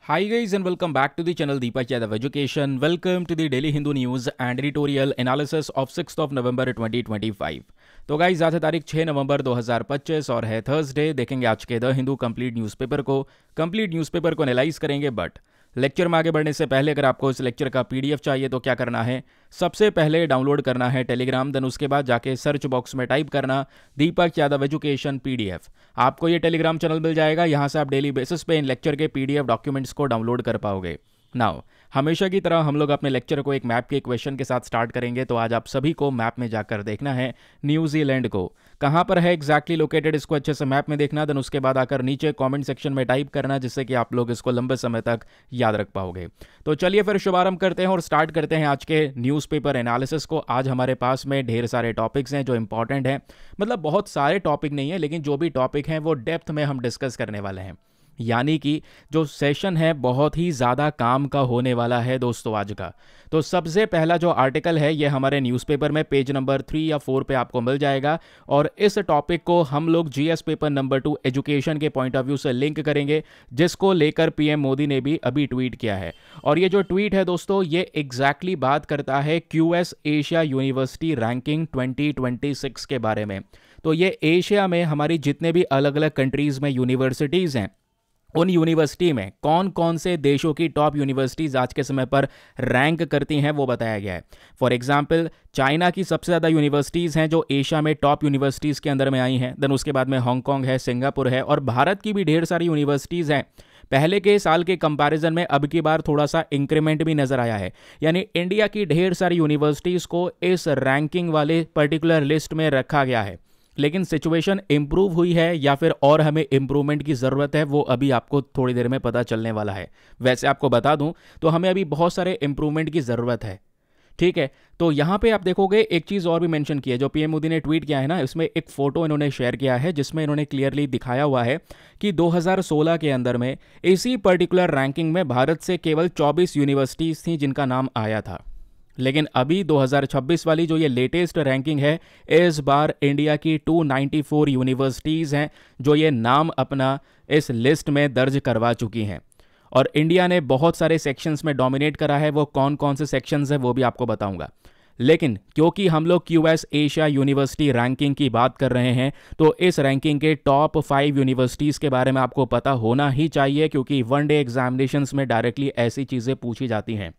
Hi guys and welcome back to the channel Deepak Yadav Education. Welcome to the Daily Hindu News and Editorial Analysis of 6th of November 2025. तो guys आज है तारीख 6 नवंबर 2025 और है Thursday. देखेंगे आज के द हिंदू कंप्लीट न्यूज़पेपर को एनालाइज करेंगे। बट लेक्चर में आगे बढ़ने से पहले अगर आपको इस लेक्चर का पीडीएफ चाहिए तो क्या करना है, सबसे पहले डाउनलोड करना है टेलीग्राम, देन उसके बाद जाके सर्च बॉक्स में टाइप करना दीपक यादव एजुकेशन पीडीएफ। आपको ये टेलीग्राम चैनल मिल जाएगा। यहाँ से आप डेली बेसिस पे इन लेक्चर के पीडीएफ डॉक्यूमेंट्स को डाउनलोड कर पाओगे। नाउ हमेशा की तरह हम लोग अपने लेक्चर को एक मैप के क्वेश्चन के साथ स्टार्ट करेंगे। तो आज आप सभी को मैप में जाकर देखना है न्यूजीलैंड को कहाँ पर है एग्जैक्टली लोकेटेड, इसको अच्छे से मैप में देखना। देन उसके बाद आकर नीचे कमेंट सेक्शन में टाइप करना, जिससे कि आप लोग इसको लंबे समय तक याद रख पाओगे। तो चलिए फिर शुभारंभ करते हैं और स्टार्ट करते हैं आज के न्यूज़पेपर एनालिसिस को। आज हमारे पास में ढेर सारे टॉपिक्स हैं जो इंपॉर्टेंट हैं, मतलब बहुत सारे टॉपिक नहीं है, लेकिन जो भी टॉपिक हैं वो डेप्थ में हम डिस्कस करने वाले हैं। यानी कि जो सेशन है बहुत ही ज़्यादा काम का होने वाला है दोस्तों आज का। तो सबसे पहला जो आर्टिकल है ये हमारे न्यूज़पेपर में पेज नंबर 3 या 4 पे आपको मिल जाएगा और इस टॉपिक को हम लोग जीएस पेपर नंबर 2 एजुकेशन के पॉइंट ऑफ व्यू से लिंक करेंगे, जिसको लेकर पीएम मोदी ने भी अभी ट्वीट किया है। और ये जो ट्वीट है दोस्तों ये एग्जैक्टली बात करता है क्यूएस एशिया यूनिवर्सिटी रैंकिंग 2026 के बारे में। तो ये एशिया में हमारी जितने भी अलग अलग कंट्रीज़ में यूनिवर्सिटीज़ हैं, उन यूनिवर्सिटी में कौन कौन से देशों की टॉप यूनिवर्सिटीज़ आज के समय पर रैंक करती हैं वो बताया गया है। फॉर एग्जांपल चाइना की सबसे ज़्यादा यूनिवर्सिटीज़ हैं जो एशिया में टॉप यूनिवर्सिटीज़ के अंदर में आई हैं। देन उसके बाद में हांगकांग है, सिंगापुर है और भारत की भी ढेर सारी यूनिवर्सिटीज़ हैं। पहले के साल के कंपैरिजन में अब की बार थोड़ा सा इंक्रीमेंट भी नज़र आया है, यानी इंडिया की ढेर सारी यूनिवर्सिटीज़ को इस रैंकिंग वाले पर्टिकुलर लिस्ट में रखा गया है। लेकिन सिचुएशन इंप्रूव हुई है या फिर और हमें इंप्रूवमेंट की ज़रूरत है वो अभी आपको थोड़ी देर में पता चलने वाला है। वैसे आपको बता दूं तो हमें अभी बहुत सारे इंप्रूवमेंट की ज़रूरत है, ठीक है। तो यहाँ पे आप देखोगे एक चीज़ और भी मेंशन की है, जो पीएम मोदी ने ट्वीट किया है ना, इसमें एक फ़ोटो इन्होंने शेयर किया है जिसमें इन्होंने क्लियरली दिखाया हुआ है कि 2016 के अंदर में इसी पर्टिकुलर रैंकिंग में भारत से केवल 24 यूनिवर्सिटीज़ थी जिनका नाम आया था। लेकिन अभी 2026 वाली जो ये लेटेस्ट रैंकिंग है, इस बार इंडिया की 294 यूनिवर्सिटीज़ हैं जो ये नाम अपना इस लिस्ट में दर्ज करवा चुकी हैं। और इंडिया ने बहुत सारे सेक्शंस में डोमिनेट करा है। वो कौन कौन से सेक्शंस हैं वो भी आपको बताऊंगा। लेकिन क्योंकि हम लोग क्यूएस एशिया यूनिवर्सिटी रैंकिंग की बात कर रहे हैं तो इस रैंकिंग के टॉप 5 यूनिवर्सिटीज़ के बारे में आपको पता होना ही चाहिए, क्योंकि वनडे एग्जामिनेशंस में डायरेक्टली ऐसी चीज़ें पूछी जाती हैं।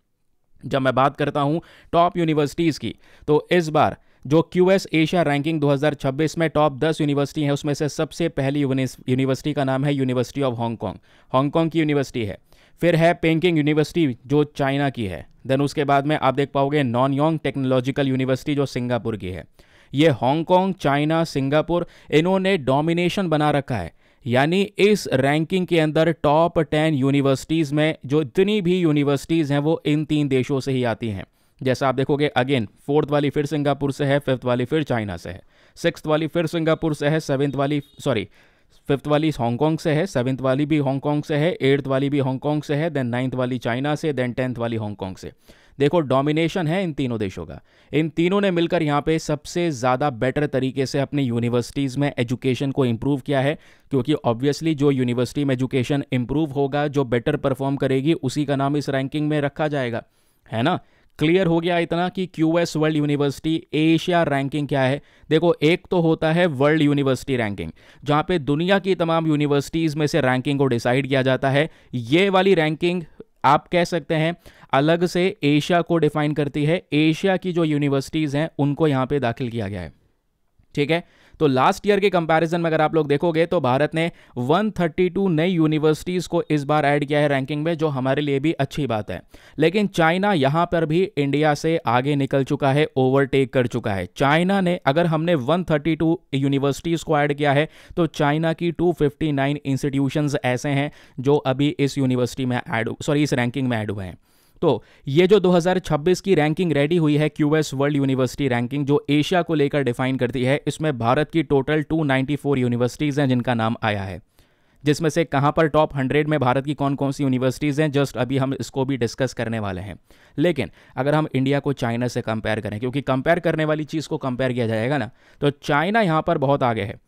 जब मैं बात करता हूं टॉप यूनिवर्सिटीज़ की, तो इस बार जो क्यूएस एशिया रैंकिंग 2026 में टॉप 10 यूनिवर्सिटी है उसमें से सबसे पहली यूनिवर्सिटी का नाम है यूनिवर्सिटी ऑफ हांगकांग, हांगकांग की यूनिवर्सिटी है। फिर है पेकिंग यूनिवर्सिटी जो चाइना की है। देन उसके बाद में आप देख पाओगे नॉनयोंग टेक्नोलॉजिकल यूनिवर्सिटी जो सिंगापुर की है। ये हांगकांग, चाइना, सिंगापुर इन्होंने डोमिनेशन बना रखा है, यानी इस रैंकिंग के अंदर टॉप 10 यूनिवर्सिटीज़ में जो इतनी भी यूनिवर्सिटीज़ हैं वो इन 3 देशों से ही आती हैं। जैसा आप देखोगे अगेन 4th वाली फिर सिंगापुर से है, 5th वाली फिर चाइना से है, 6th वाली फिर सिंगापुर से है, 5th वाली हांगकांग से है, 7th वाली भी हांगकांग से है, 8th वाली भी हांगकांग से है, देन 9th वाली चाइना से, देन 10th वाली हांगकांग से। देखो डोमिनेशन है इन तीनों देशों का। इन तीनों ने मिलकर यहाँ पे सबसे ज़्यादा बेटर तरीके से अपनी यूनिवर्सिटीज़ में एजुकेशन को इम्प्रूव किया है, क्योंकि ऑब्वियसली जो यूनिवर्सिटी में एजुकेशन इम्प्रूव होगा, जो बेटर परफॉर्म करेगी, उसी का नाम इस रैंकिंग में रखा जाएगा, है ना। क्लियर हो गया इतना कि QS world university Asia ranking क्या है। देखो एक तो होता है वर्ल्ड यूनिवर्सिटी रैंकिंग, जहाँ पे दुनिया की तमाम यूनिवर्सिटीज़ में से रैंकिंग को डिसाइड किया जाता है। ये वाली रैंकिंग आप कह सकते हैं अलग से एशिया को डिफाइन करती है। एशिया की जो यूनिवर्सिटीज़ हैं उनको यहाँ पे दाखिल किया गया है, ठीक है। तो लास्ट ईयर के कंपैरिजन में अगर आप लोग देखोगे तो भारत ने 132 नई यूनिवर्सिटीज़ को इस बार ऐड किया है रैंकिंग में, जो हमारे लिए भी अच्छी बात है। लेकिन चाइना यहाँ पर भी इंडिया से आगे निकल चुका है, ओवरटेक कर चुका है। चाइना ने, अगर हमने 132 यूनिवर्सिटीज़ को ऐड किया है तो चाइना की 259 इंस्टीट्यूशंस ऐसे हैं जो अभी इस यूनिवर्सिटी में इस रैंकिंग में ऐड हुए हैं। तो ये जो 2026 की रैंकिंग रेडी हुई है क्यूएस वर्ल्ड यूनिवर्सिटी रैंकिंग, जो एशिया को लेकर डिफाइन करती है, इसमें भारत की टोटल 294 यूनिवर्सिटीज़ हैं जिनका नाम आया है। जिसमें से कहां पर टॉप 100 में भारत की कौन कौन सी यूनिवर्सिटीज़ हैं, जस्ट अभी हम इसको भी डिस्कस करने वाले हैं। लेकिन अगर हम इंडिया को चाइना से कंपेयर करें, क्योंकि कंपेयर करने वाली चीज़ को कंपेयर किया जाएगा ना, तो चाइना यहाँ पर बहुत आगे है,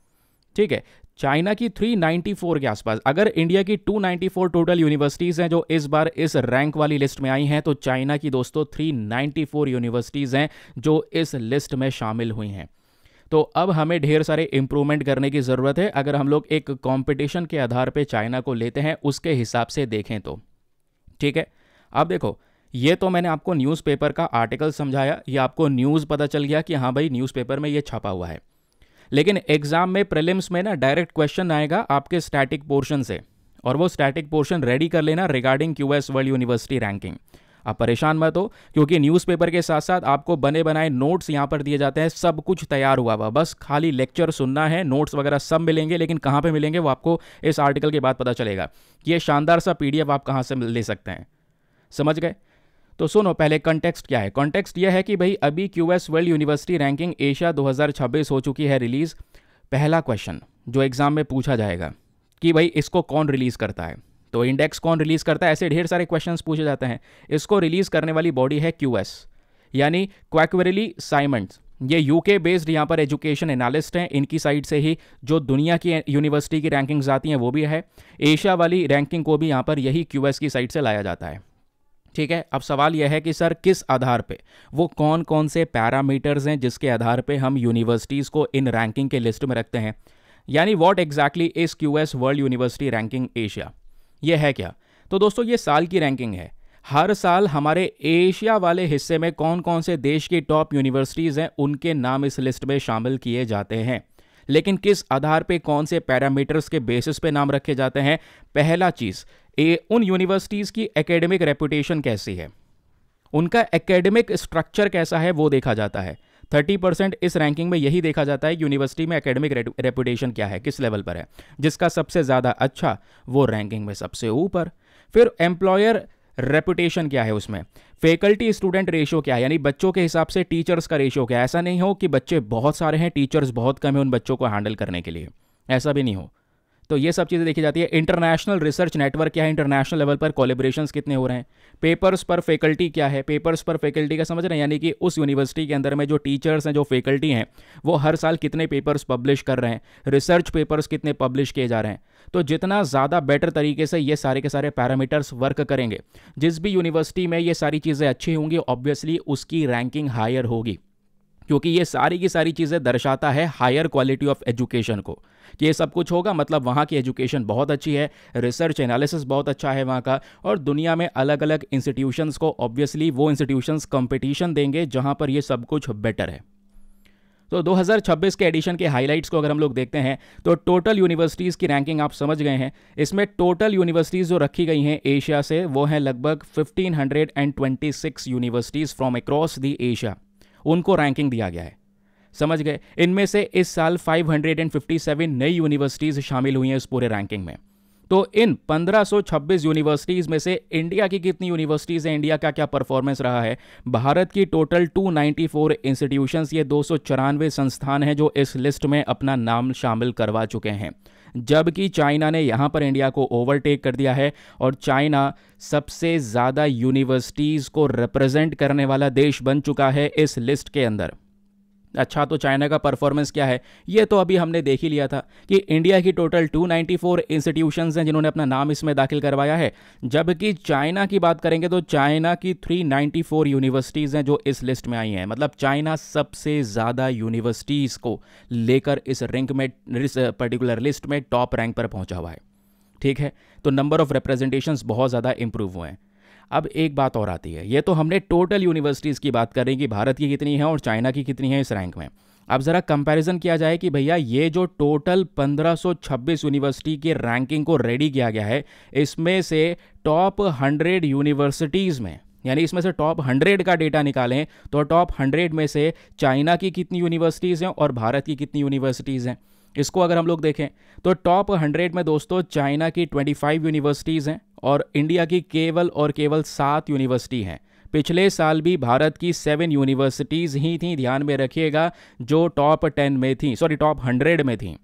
ठीक है। चाइना की 394 के आसपास। अगर इंडिया की 294 टोटल यूनिवर्सिटीज़ हैं जो इस बार इस रैंक वाली लिस्ट में आई हैं, तो चाइना की दोस्तों 394 यूनिवर्सिटीज़ हैं जो इस लिस्ट में शामिल हुई हैं। तो अब हमें ढेर सारे इंप्रूवमेंट करने की ज़रूरत है अगर हम लोग एक कंपटीशन के आधार पे चाइना को लेते हैं उसके हिसाब से देखें तो। ठीक है, अब देखो, ये तो मैंने आपको न्यूज़पेपर का आर्टिकल समझाया, ये आपको न्यूज़ पता चल गया कि हाँ भाई न्यूज़पेपर में ये छपा हुआ है। लेकिन एग्जाम में प्रीलिम्स में ना डायरेक्ट क्वेश्चन आएगा आपके स्टैटिक पोर्शन से, और वो स्टैटिक पोर्शन रेडी कर लेना regarding QS world university ranking. आप परेशान मत हो, क्योंकि न्यूज़पेपर के साथ साथ आपको बने बनाए नोट्स यहाँ पर दिए जाते हैं, सब कुछ तैयार हुआ हुआ, बस खाली लेक्चर सुनना है। नोट्स वगैरह सब मिलेंगे, लेकिन कहाँ पे मिलेंगे वो आपको इस आर्टिकल के बाद पता चलेगा कि ये शानदार सा पीडीएफ आप कहाँ से ले सकते हैं। समझ गए? तो सुनो, पहले कॉन्टेक्स्ट क्या है। कॉन्टेक्स्ट यह है कि भाई अभी QS world university ranking Asia 2026 हो चुकी है रिलीज़। पहला क्वेश्चन जो एग्जाम में पूछा जाएगा कि भाई इसको कौन रिलीज़ करता है, तो इंडेक्स कौन रिलीज़ करता है, ऐसे ढेर सारे क्वेश्चंस पूछे जाते हैं। इसको रिलीज़ करने वाली बॉडी है क्यूएस, यानी क्वैकवेरली साइमंड्स। ये यूके बेस्ड यहाँ पर एजुकेशन एनालिस्ट हैं, इनकी साइड से ही जो दुनिया की यूनिवर्सिटी की रैंकिंग्स आती हैं वो भी है। एशिया वाली रैंकिंग को भी यहाँ पर यही क्यूएस की साइड से लाया जाता है। ठीक है, अब सवाल यह है कि सर किस आधार पे, वो कौन कौन से पैरामीटर्स हैं जिसके आधार पे हम यूनिवर्सिटीज़ को इन रैंकिंग के लिस्ट में रखते हैं, यानी what exactly is QS world university ranking Asia, ये है क्या। तो दोस्तों ये साल की रैंकिंग है। हर साल हमारे एशिया वाले हिस्से में कौन कौन से देश की टॉप यूनिवर्सिटीज़ हैं उनके नाम इस लिस्ट में शामिल किए जाते हैं। लेकिन किस आधार पे, कौन से पैरामीटर्स के बेसिस पे नाम रखे जाते हैं। पहला चीज़, उन यूनिवर्सिटीज़ की एकेडमिक रेपुटेशन कैसी है, उनका एकेडमिक स्ट्रक्चर कैसा है वो देखा जाता है। 30% इस रैंकिंग में यही देखा जाता है कि यूनिवर्सिटी में एकेडमिक रेपुटेशन क्या है, किस लेवल पर है। जिसका सबसे ज़्यादा अच्छा वो रैंकिंग में सबसे ऊपर। फिर एम्प्लॉयर रेपुटेशन क्या है, उसमें फैकल्टी स्टूडेंट रेशियो क्या है, यानी बच्चों के हिसाब से टीचर्स का रेशियो क्या है। ऐसा नहीं हो कि बच्चे बहुत सारे हैं, टीचर्स बहुत कम है उन बच्चों को हैंडल करने के लिए, ऐसा भी नहीं हो। तो ये सब चीज़ें देखी जाती है। इंटरनेशनल रिसर्च नेटवर्क क्या है, इंटरनेशनल लेवल पर कोलैबोरेशंस कितने हो रहे हैं। पेपर्स पर फैकल्टी क्या है, पेपर्स पर फैकल्टी का समझ रहे हैं, यानी कि उस यूनिवर्सिटी के अंदर में जो टीचर्स हैं, जो फैकल्टी हैं, वो हर साल कितने पेपर्स पब्लिश कर रहे हैं, रिसर्च पेपर्स कितने पब्लिश किए जा रहे हैं। तो जितना ज़्यादा बेटर तरीके से ये सारे के सारे पैरामीटर्स वर्क करेंगे, जिस भी यूनिवर्सिटी में ये सारी चीज़ें अच्छी होंगी, ऑब्वियसली उसकी रैंकिंग हायर होगी, क्योंकि ये सारी की सारी चीज़ें दर्शाता है हायर क्वालिटी ऑफ एजुकेशन को, कि ये सब कुछ होगा मतलब वहाँ की एजुकेशन बहुत अच्छी है, रिसर्च एनालिसिस बहुत अच्छा है वहाँ का, और दुनिया में अलग अलग इंस्टीट्यूशंस को ऑब्वियसली वो इंस्टीट्यूशंस कंपटीशन देंगे जहाँ पर ये सब कुछ बेटर है। तो 2026 के एडिशन के हाइलाइट्स को अगर हम लोग देखते हैं तो टोटल यूनिवर्सिटीज़ की रैंकिंग आप समझ गए हैं। इसमें टोटल यूनिवर्सिटीज़ जो रखी गई हैं एशिया से वो हैं लगभग 1526 universities from across the Asia, उनको रैंकिंग दिया गया है। समझ गए? इनमें से इस साल 557 नई यूनिवर्सिटीज़ शामिल हुई हैं इस पूरे रैंकिंग में। तो इन 1526 यूनिवर्सिटीज़ में से इंडिया की कितनी यूनिवर्सिटीज़ हैं, इंडिया का क्या परफॉर्मेंस रहा है। भारत की टोटल 294 इंस्टीट्यूशंस, ये 294 संस्थान हैं जो इस लिस्ट में अपना नाम शामिल करवा चुके हैं, जबकि चाइना ने यहाँ पर इंडिया को ओवरटेक कर दिया है और चाइना सबसे ज़्यादा यूनिवर्सिटीज़ को रिप्रेजेंट करने वाला देश बन चुका है इस लिस्ट के अंदर। अच्छा, तो चाइना का परफॉर्मेंस क्या है ये तो अभी हमने देख ही लिया था कि इंडिया की टोटल 294 इंस्टीट्यूशंस हैं जिन्होंने अपना नाम इसमें दाखिल करवाया है, जबकि चाइना की बात करेंगे तो चाइना की 394 यूनिवर्सिटीज़ हैं जो इस लिस्ट में आई हैं। मतलब चाइना सबसे ज़्यादा यूनिवर्सिटीज़ को लेकर इस रैंक में, इस पर्टिकुलर लिस्ट में टॉप रैंक पर पहुंचा हुआ है। ठीक है, तो नंबर ऑफ रिप्रेजेंटेशंस बहुत ज़्यादा इंप्रूव हुए हैं। अब एक बात और आती है, ये तो हमने टोटल यूनिवर्सिटीज़ की बात करें कि भारत की कितनी है और चाइना की कितनी है इस रैंक में। अब ज़रा कंपैरिजन किया जाए कि भैया ये जो टोटल 1526 यूनिवर्सिटी की रैंकिंग को रेडी किया गया है, इसमें से टॉप 100 यूनिवर्सिटीज़ में, यानी इसमें से टॉप 100 का डेटा निकालें तो टॉप 100 में से चाइना की कितनी यूनिवर्सिटीज़ हैं और भारत की कितनी यूनिवर्सिटीज़ हैं। इसको अगर हम लोग देखें तो टॉप 100 में दोस्तों चाइना की 25 यूनिवर्सिटीज़ हैं और इंडिया की केवल और केवल 7 यूनिवर्सिटी हैं। पिछले साल भी भारत की 7 यूनिवर्सिटीज़ ही थी, ध्यान में रखिएगा, जो टॉप 10 में थी, टॉप 100 में थी।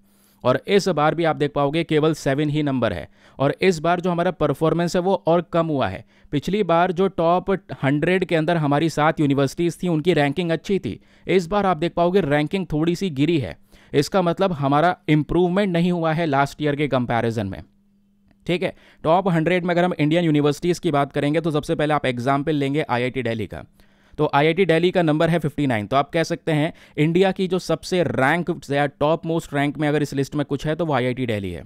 और इस बार भी आप देख पाओगे केवल 7 ही नंबर है। और इस बार जो हमारा परफॉर्मेंस है वो और कम हुआ है। पिछली बार जो टॉप 100 के अंदर हमारी 7 यूनिवर्सिटीज़ थी उनकी रैंकिंग अच्छी थी, इस बार आप देख पाओगे रैंकिंग थोड़ी सी गिरी है। इसका मतलब हमारा इंप्रूवमेंट नहीं हुआ है लास्ट ईयर के कंपैरिजन में। ठीक है, टॉप 100 में अगर हम इंडियन यूनिवर्सिटीज़ की बात करेंगे तो सबसे पहले आप एग्जाम्पल लेंगे IIT दिल्ली का। तो IIT दिल्ली का नंबर है 59। तो आप कह सकते हैं इंडिया की जो सबसे रैंक या टॉप मोस्ट रैंक में अगर इस लिस्ट में कुछ है तो वो IIT दिल्ली है।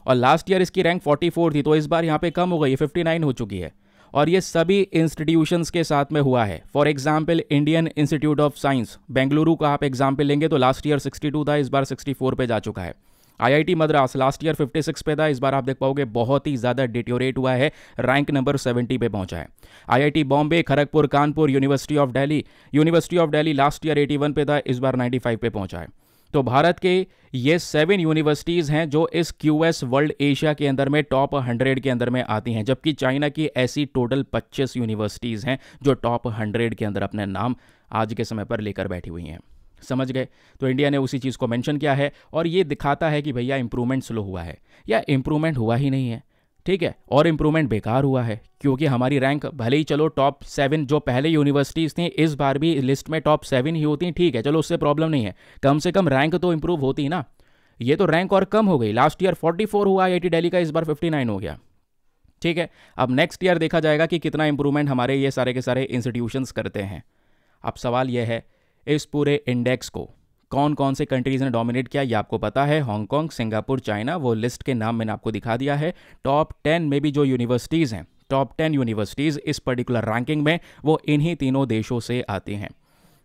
और लास्ट ईयर इसकी रैंक 44 थी, तो इस बार यहाँ पे कम हो गई, 59 हो चुकी है। और ये सभी इंस्टीट्यूशंस के साथ में हुआ है। For example Indian institute of science Bengaluru का आप एग्जाम्पल लेंगे तो लास्ट ईयर 62 था, इस बार 64 पे जा चुका है। IIT मद्रास लास्ट ईयर 56 पे था, इस बार आप देख पाओगे बहुत ही ज़्यादा डिटोरेट हुआ है, रैंक नंबर 70 पे पहुंचा है। IIT Bombay, Kharagpur, Kanpur, university of Delhi last year 81 पे था, इस बार 95 पे पहुंचा है। तो भारत के ये 7 यूनिवर्सिटीज़ हैं जो इस QS वर्ल्ड एशिया के अंदर में टॉप 100 के अंदर में आती हैं, जबकि चाइना की ऐसी टोटल 25 यूनिवर्सिटीज़ हैं जो टॉप 100 के अंदर अपने नाम आज के समय पर लेकर बैठी हुई हैं। समझ गए? तो इंडिया ने उसी चीज़ को मेंशन किया है और ये दिखाता है कि भैया इंप्रूवमेंट स्लो हुआ है या इंप्रूवमेंट हुआ ही नहीं है। ठीक है, और इंप्रूवमेंट बेकार हुआ है क्योंकि हमारी रैंक भले ही चलो टॉप 7 जो पहले यूनिवर्सिटीज़ थी इस बार भी लिस्ट में टॉप 7 ही होती, ठीक है, चलो उससे प्रॉब्लम नहीं है, कम से कम रैंक तो इंप्रूव होती ना। ये तो रैंक और कम हो गई, लास्ट ईयर 44 हुआ IIT दिल्ली का, इस बार 59 हो गया। ठीक है, अब नेक्स्ट ईयर देखा जाएगा कि कितना इंप्रूवमेंट हमारे ये सारे के सारे इंस्टीट्यूशंस करते हैं। अब सवाल यह है इस पूरे इंडेक्स को कौन कौन से कंट्रीज़ ने डोमिनेट किया, ये आपको पता है, हांगकांग, सिंगापुर, चाइना। वो लिस्ट के नाम मैंने आपको दिखा दिया है। टॉप 10 में भी जो यूनिवर्सिटीज़ हैं, टॉप 10 यूनिवर्सिटीज़ इस पर्टिकुलर रैंकिंग में वो इन्हीं तीनों देशों से आती हैं।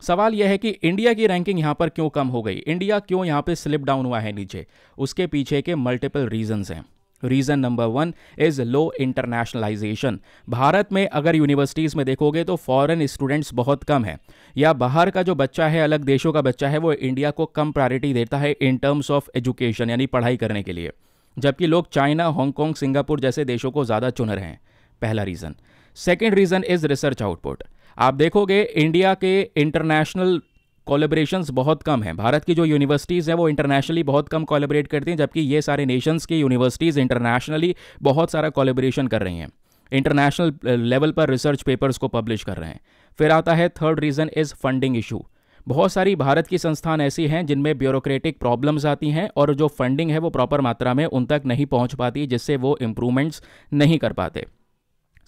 सवाल यह है कि इंडिया की रैंकिंग यहाँ पर क्यों कम हो गई, इंडिया क्यों यहाँ पे स्लिप डाउन हुआ है नीचे? उसके पीछे के मल्टीपल रीजंस हैं। Reason number 1 is low internationalisation. Bharat में अगर यूनिवर्सिटीज़ में देखोगे तो फॉरेन स्टूडेंट्स बहुत कम है, या बाहर का जो बच्चा है, अलग देशों का बच्चा है, वो इंडिया को कम प्रायोरिटी देता है इन टर्म्स ऑफ एजुकेशन, यानी पढ़ाई करने के लिए, जबकि लोग चाइना, हांगकांग, सिंगापुर जैसे देशों को ज़्यादा चुन रहे हैं। पहला reason. Second reason is research output. आप देखोगे इंडिया के इंटरनेशनल कोलैबोरेशंस बहुत कम हैं। भारत की जो यूनिवर्सिटीज़ हैं वो इंटरनेशनली बहुत कम कोलैबोरेट करती हैं, जबकि ये सारे नेशंस की यूनिवर्सिटीज़ इंटरनेशनली बहुत सारा कोलैबोरेशन कर रही हैं, इंटरनेशनल लेवल पर रिसर्च पेपर्स को पब्लिश कर रहे हैं। फिर आता है third reason is funding issue. बहुत सारी भारत की संस्थान ऐसी हैं जिनमें ब्यूरोक्रेटिक प्रॉब्लम्स आती हैं और जो फंडिंग है वो प्रॉपर मात्रा में उन तक नहीं पहुँच पाती, जिससे वो इम्प्रूवमेंट्स नहीं कर पाते।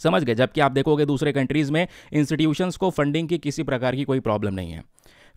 समझ गए? जबकि आप देखोगे दूसरे कंट्रीज़ में इंस्टीट्यूशंस को फंडिंग की किसी प्रकार की कोई प्रॉब्लम नहीं है।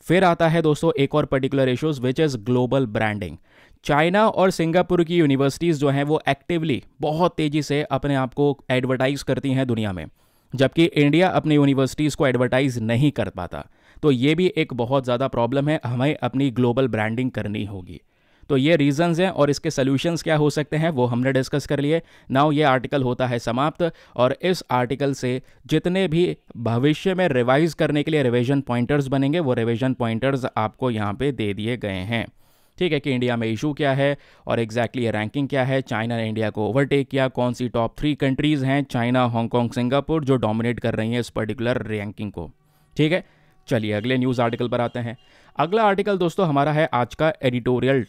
फिर आता है दोस्तों एक और particular issues which is global branding. China और सिंगापुर की यूनिवर्सिटीज़ जो हैं वो एक्टिवली बहुत तेज़ी से अपने आप को एडवर्टाइज करती हैं दुनिया में, जबकि इंडिया अपनी यूनिवर्सिटीज़ को एडवर्टाइज नहीं कर पाता। तो ये भी एक बहुत ज़्यादा प्रॉब्लम है, हमें अपनी ग्लोबल ब्रांडिंग करनी होगी। तो ये रीजंस हैं और इसके सॉल्यूशंस क्या हो सकते हैं वो हमने डिस्कस कर लिए। नाउ ये आर्टिकल होता है समाप्त, और इस आर्टिकल से जितने भी भविष्य में रिवाइज करने के लिए रिवीजन पॉइंटर्स बनेंगे वो रिवीजन पॉइंटर्स आपको यहाँ पे दे दिए गए हैं। ठीक है, कि इंडिया में इशू क्या है और एग्जैक्टली रैंकिंग क्या है, चाइना ने इंडिया को ओवरटेक किया, कौन सी टॉप 3 कंट्रीज़ हैं, चाइना, हांगकांग, सिंगापुर, जो डोमिनेट कर रही हैं इस पर्टिकुलर रैंकिंग को। ठीक है, चलिए अगले न्यूज़ आर्टिकल पर आते हैं। अगला आर्टिकल दोस्तों हमारा है आज का एडिटोरियल,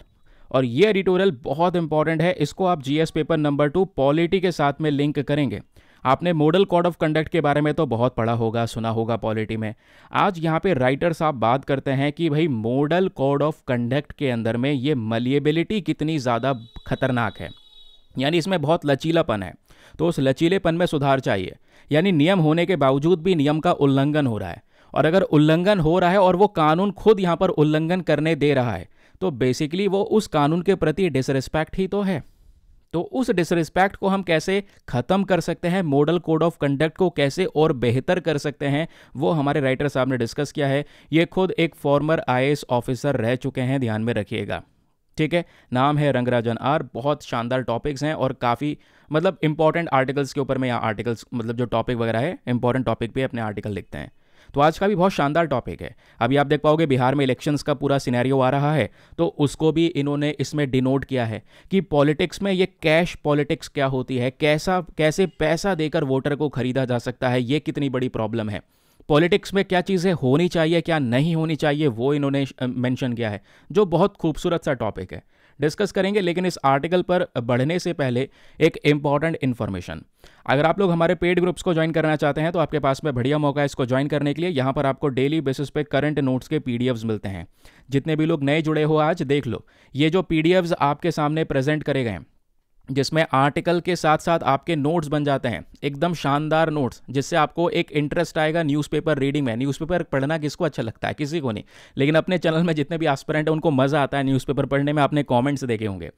और ये एडिटोरियल बहुत इंपॉर्टेंट है। इसको आप GS पेपर नंबर 2 पॉलिटी के साथ में लिंक करेंगे। आपने मॉडल कोड ऑफ कंडक्ट के बारे में तो बहुत पढ़ा होगा, सुना होगा पॉलिटी में। आज यहाँ पे राइटर साहब बात करते हैं कि भाई मॉडल कोड ऑफ कंडक्ट के अंदर में ये मलिएबिलिटी कितनी ज़्यादा खतरनाक है, यानी इसमें बहुत लचीलापन है। तो उस लचीलेपन में सुधार चाहिए, यानी नियम होने के बावजूद भी नियम का उल्लंघन हो रहा है, और अगर उल्लंघन हो रहा है और वो कानून खुद यहाँ पर उल्लंघन करने दे रहा है तो बेसिकली वो उस कानून के प्रति डिसरिस्पेक्ट ही तो है। तो उस डिसरिस्पेक्ट को हम कैसे ख़त्म कर सकते हैं, मॉडल कोड ऑफ कंडक्ट को कैसे और बेहतर कर सकते हैं, वो हमारे राइटर साहब ने डिस्कस किया है। ये खुद एक फॉर्मर IAS ऑफिसर रह चुके हैं, ध्यान में रखिएगा। ठीक है, नाम है रंगराजन R। बहुत शानदार टॉपिक्स हैं और काफ़ी मतलब इंपॉर्टेंट आर्टिकल्स के ऊपर में यहाँ आर्टिकल्स मतलब जो टॉपिक वगैरह है इंपॉर्टेंट टॉपिक पे अपने आर्टिकल लिखते हैं। तो आज का भी बहुत शानदार टॉपिक है। अभी आप देख पाओगे बिहार में इलेक्शंस का पूरा सिनेरियो आ रहा है, तो उसको भी इन्होंने इसमें डिनोट किया है कि पॉलिटिक्स में ये कैश पॉलिटिक्स क्या होती है, कैसे पैसा देकर वोटर को खरीदा जा सकता है, ये कितनी बड़ी प्रॉब्लम है। पॉलिटिक्स में क्या चीज़ें होनी चाहिए, क्या नहीं होनी चाहिए, वो इन्होंने मेंशन किया है, जो बहुत खूबसूरत सा टॉपिक है। डिस्कस करेंगे। लेकिन इस आर्टिकल पर बढ़ने से पहले एक इंपॉर्टेंट इन्फॉर्मेशन, अगर आप लोग हमारे पेड ग्रुप्स को ज्वाइन करना चाहते हैं तो आपके पास में बढ़िया मौका है इसको ज्वाइन करने के लिए। यहाँ पर आपको डेली बेसिस पे करंट नोट्स के पीडीएफ्स मिलते हैं। जितने भी लोग नए जुड़े हो आज देख लो, ये जो पीडीएफ्स आपके सामने प्रेजेंट करे गए हैं, जिसमें आर्टिकल के साथ साथ आपके नोट्स बन जाते हैं, एकदम शानदार नोट्स, जिससे आपको एक इंटरेस्ट आएगा न्यूज़पेपर रीडिंग में। न्यूज़पेपर पढ़ना किसको अच्छा लगता है? किसी को नहीं। लेकिन अपने चैनल में जितने भी एस्पिरेंट हैं उनको मज़ा आता है न्यूज़पेपर पढ़ने में। आपने कमेंट्स देखे होंगे।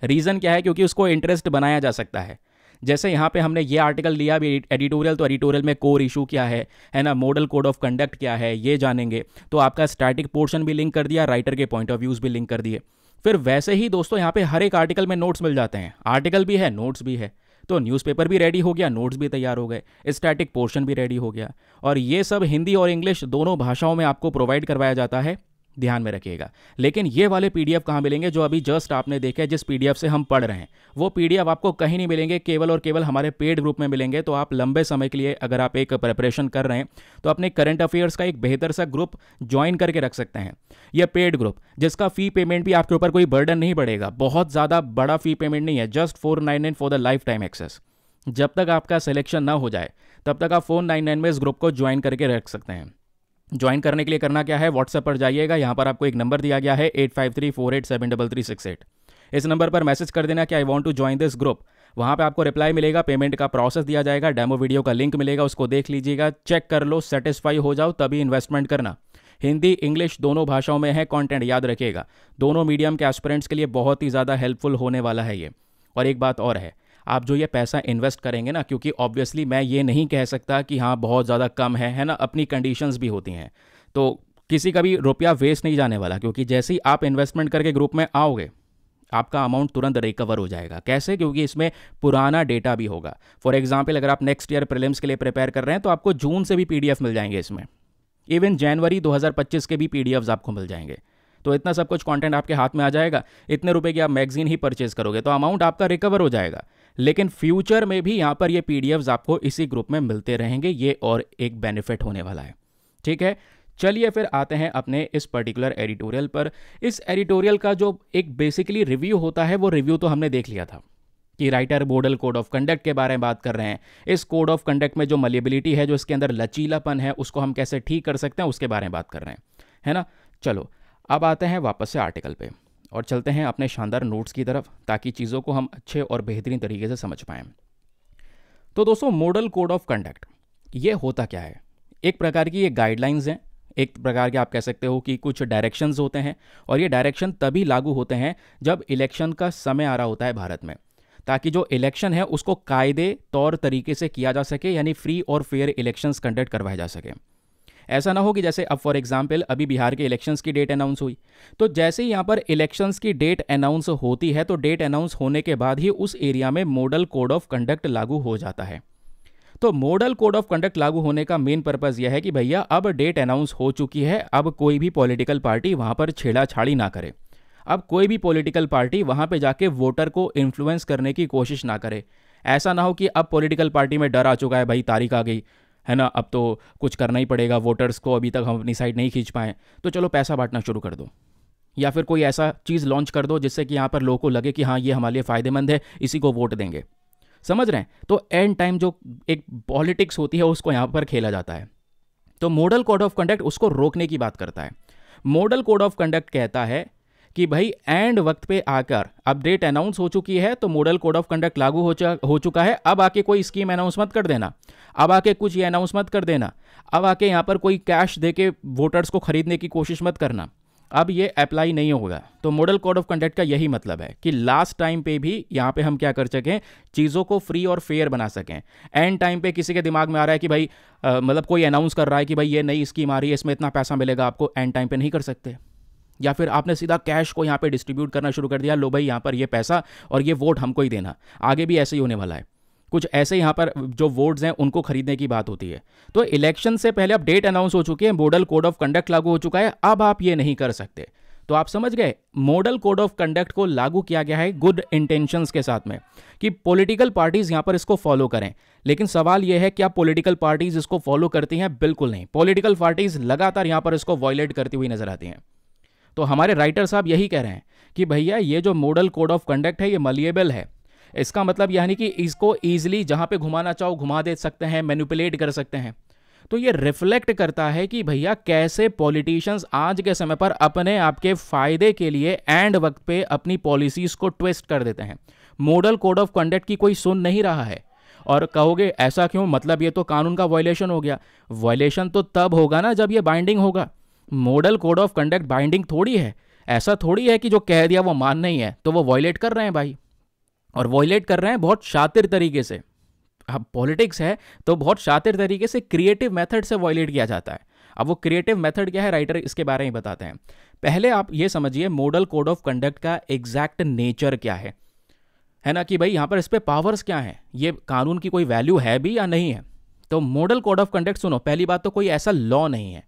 रीज़न क्या है? क्योंकि उसको इंटरेस्ट बनाया जा सकता है। जैसे यहाँ पे हमने ये आर्टिकल लिया भी एडिटोरियल, तो एडिटोरियल में कोर इशू क्या है ना, मॉडल कोड ऑफ कंडक्ट क्या है, ये जानेंगे। तो आपका स्टैटिक पोर्शन भी लिंक कर दिया, राइटर के पॉइंट ऑफ व्यूज़ भी लिंक कर दिए। फिर वैसे ही दोस्तों यहाँ पे हर एक आर्टिकल में नोट्स मिल जाते हैं। आर्टिकल भी है, नोट्स भी है, तो न्यूज़पेपर भी रेडी हो गया, नोट्स भी तैयार हो गए, स्टैटिक पोर्शन भी रेडी हो गया। और ये सब हिंदी और इंग्लिश दोनों भाषाओं में आपको प्रोवाइड करवाया जाता है, ध्यान में रखिएगा। लेकिन ये वाले पीडीएफ कहाँ मिलेंगे? जो अभी जस्ट आपने देखे, जिस पीडीएफ से हम पढ़ रहे हैं, वो पीडीएफ आपको कहीं नहीं मिलेंगे, केवल और केवल हमारे पेड ग्रुप में मिलेंगे। तो आप लंबे समय के लिए अगर आप एक प्रिपरेशन कर रहे हैं तो अपने करंट अफेयर्स का एक बेहतर सा ग्रुप ज्वाइन करके रख सकते हैं। यह पेड ग्रुप, जिसका फी पेमेंट भी आपके ऊपर कोई बर्डन नहीं पड़ेगा, बहुत ज़्यादा बड़ा फी पेमेंट नहीं है, just 499 for the lifetime access. जब तक आपका सिलेक्शन ना हो जाए तब तक आप 499 में इस ग्रुप को ज्वाइन करके रख सकते हैं। ज्वाइन करने के लिए करना क्या है? व्हाट्सएप पर जाइएगा, यहाँ पर आपको एक नंबर दिया गया है 8534873368। इस नंबर पर मैसेज कर देना कि I want to join this group. वहाँ पे आपको रिप्लाई मिलेगा, पेमेंट का प्रोसेस दिया जाएगा, डेमो वीडियो का लिंक मिलेगा, उसको देख लीजिएगा, चेक कर लो, सेटिस्फाई हो जाओ तभी इन्वेस्टमेंट करना। हिंदी इंग्लिश दोनों भाषाओं में है कंटेंट, याद रखिएगा। दोनों मीडियम के एस्पिरेंट्स के लिए बहुत ही ज़्यादा हेल्पफुल होने वाला है ये। और एक बात और है, आप जो ये पैसा इन्वेस्ट करेंगे ना, क्योंकि ऑब्वियसली मैं ये नहीं कह सकता कि हाँ बहुत ज़्यादा कम है ना, अपनी कंडीशंस भी होती हैं, तो किसी का भी रुपया वेस्ट नहीं जाने वाला। क्योंकि जैसे ही आप इन्वेस्टमेंट करके ग्रुप में आओगे आपका अमाउंट तुरंत रिकवर हो जाएगा। कैसे? क्योंकि इसमें पुराना डेटा भी होगा। फॉर एग्जाम्पल, अगर आप नेक्स्ट ईयर प्रीलिम्स के लिए प्रिपेयर कर रहे हैं तो आपको जून से भी पीडीएफ मिल जाएंगे इसमें, इवन जनवरी 2025 के भी पीडीएफ्स आपको मिल जाएंगे। तो इतना सब कुछ कंटेंट आपके हाथ में आ जाएगा। इतने रुपए की आप मैगजीन ही परचेज करोगे तो अमाउंट आपका रिकवर हो जाएगा। लेकिन फ्यूचर में भी यहाँ पर ये पीडीएफ्स आपको इसी ग्रुप में मिलते रहेंगे, ये और एक बेनिफिट होने वाला है। ठीक है, चलिए फिर आते हैं अपने इस पर्टिकुलर एडिटोरियल पर। इस एडिटोरियल का जो एक बेसिकली रिव्यू होता है, वो रिव्यू तो हमने देख लिया था कि writer model code of conduct के बारे में बात कर रहे हैं। इस कोड ऑफ कंडक्ट में जो मलेबिलिटी है, जो इसके अंदर लचीलापन है, उसको हम कैसे ठीक कर सकते हैं, उसके बारे में बात कर रहे हैं, है ना। चलो अब आते हैं वापस से आर्टिकल पे और चलते हैं अपने शानदार नोट्स की तरफ, ताकि चीज़ों को हम अच्छे और बेहतरीन तरीके से समझ पाएँ। तो दोस्तों, मॉडल कोड ऑफ कंडक्ट ये होता क्या है? एक प्रकार की ये गाइडलाइंस हैं, एक प्रकार के आप कह सकते हो कि कुछ डायरेक्शंस होते हैं। और ये डायरेक्शन तभी लागू होते हैं जब इलेक्शन का समय आ रहा होता है भारत में, ताकि जो इलेक्शन है उसको कायदे तौर तरीके से किया जा सके, यानी फ्री और फेयर इलेक्शंस कंडक्ट करवाए जा सके। ऐसा ना हो कि जैसे अब फॉर एग्जांपल अभी बिहार के इलेक्शंस की डेट अनाउंस हुई, तो जैसे ही यहाँ पर इलेक्शंस की डेट अनाउंस होती है तो डेट अनाउंस होने के बाद ही उस एरिया में मॉडल कोड ऑफ कंडक्ट लागू हो जाता है। तो मॉडल कोड ऑफ कंडक्ट लागू होने का मेन पर्पज़ यह है कि भैया अब डेट अनाउंस हो चुकी है, अब कोई भी पॉलिटिकल पार्टी वहाँ पर छेड़ाछाड़ी ना करे, अब कोई भी पॉलिटिकल पार्टी वहाँ पे जाके वोटर को इन्फ्लुएंस करने की कोशिश ना करे। ऐसा ना हो कि अब पॉलिटिकल पार्टी में डर आ चुका है, भाई तारीख आ गई है ना, अब तो कुछ करना ही पड़ेगा, वोटर्स को अभी तक हम अपनी साइड नहीं खींच पाए, तो चलो पैसा बांटना शुरू कर दो, या फिर कोई ऐसा चीज़ लॉन्च कर दो जिससे कि यहाँ पर लोगों को लगे कि हाँ ये हमारे लिए फ़ायदेमंद है, इसी को वोट देंगे। समझ रहे हैं? तो एंड टाइम जो एक पॉलिटिक्स होती है उसको यहाँ पर खेला जाता है। तो मॉडल कोड ऑफ कंडक्ट उसको रोकने की बात करता है। मॉडल कोड ऑफ कंडक्ट कहता है कि भाई एंड वक्त पे आकर अब डेट अनाउंस हो चुकी है तो मॉडल कोड ऑफ कंडक्ट लागू हो चुका है, अब आके कोई स्कीम अनाउंस मत कर देना, अब आके कुछ ये अनाउंस मत कर देना, अब आके यहाँ पर कोई कैश दे के वोटर्स को खरीदने की कोशिश मत करना, अब ये अप्लाई नहीं होगा। तो मॉडल कोड ऑफ कंडक्ट का यही मतलब है कि लास्ट टाइम पे भी यहाँ पे हम क्या कर सकें, चीज़ों को फ्री और फेयर बना सकें। एंड टाइम पे किसी के दिमाग में आ रहा है कि भाई मतलब कोई अनाउंस कर रहा है कि भाई ये नई स्कीम आ रही है, इसमें इतना पैसा मिलेगा आपको, एंड टाइम पे नहीं कर सकते। या फिर आपने सीधा कैश को यहाँ पे डिस्ट्रीब्यूट करना शुरू कर दिया, लो भाई यहाँ पर ये पैसा और ये वोट हमको ही देना। आगे भी ऐसे ही होने वाला है, कुछ ऐसे यहाँ पर जो वोट्स हैं उनको खरीदने की बात होती है। तो इलेक्शन से पहले अब डेट अनाउंस हो चुकी है, मॉडल कोड ऑफ कंडक्ट लागू हो चुका है, अब आप ये नहीं कर सकते। तो आप समझ गए, मॉडल कोड ऑफ कंडक्ट को लागू किया गया है गुड इंटेंशंस के साथ में कि पॉलिटिकल पार्टीज यहाँ पर इसको फॉलो करें। लेकिन सवाल यह है कि आप पॉलिटिकल पार्टीज इसको फॉलो करती हैं? बिल्कुल नहीं। पॉलिटिकल पार्टीज लगातार यहाँ पर इसको वॉयलेट करती हुई नजर आती हैं। तो हमारे राइटर साहब यही कह रहे हैं कि भैया ये जो मॉडल कोड ऑफ कंडक्ट है ये मलिएबल है। इसका मतलब यानी कि इसको ईजिली जहाँ पे घुमाना चाहो घुमा दे सकते हैं, मैनिपुलेट कर सकते हैं। तो ये रिफ्लेक्ट करता है कि भैया कैसे पॉलिटिशियंस आज के समय पर अपने आपके फायदे के लिए एंड वक्त पे अपनी पॉलिसीज को ट्विस्ट कर देते हैं। मॉडल कोड ऑफ कंडक्ट की कोई सुन नहीं रहा है। और कहोगे ऐसा क्यों, मतलब ये तो कानून का वायलेशन हो गया। वायलेशन तो तब होगा ना जब ये बाइंडिंग होगा। Model code of conduct binding थोड़ी है। ऐसा थोड़ी है कि जो कह दिया वो मान नहीं है, तो वो वायलेट कर रहे हैं भाई, और वायलेट कर रहे हैं बहुत शातिर तरीके से। अब पॉलिटिक्स है तो बहुत शातिर तरीके से क्रिएटिव मेथड से वायलेट किया जाता है। अब वो क्रिएटिव मेथड क्या है, राइटर इसके बारे में बताते हैं। पहले आप ये समझिए मॉडल कोड ऑफ कंडक्ट का एग्जैक्ट नेचर क्या है ना, कि भाई यहाँ पर इस पे पावर्स क्या हैं, ये कानून की कोई वैल्यू है भी या नहीं है। तो मॉडल कोड ऑफ कंडक्ट सुनो, पहली बात तो कोई ऐसा लॉ नहीं है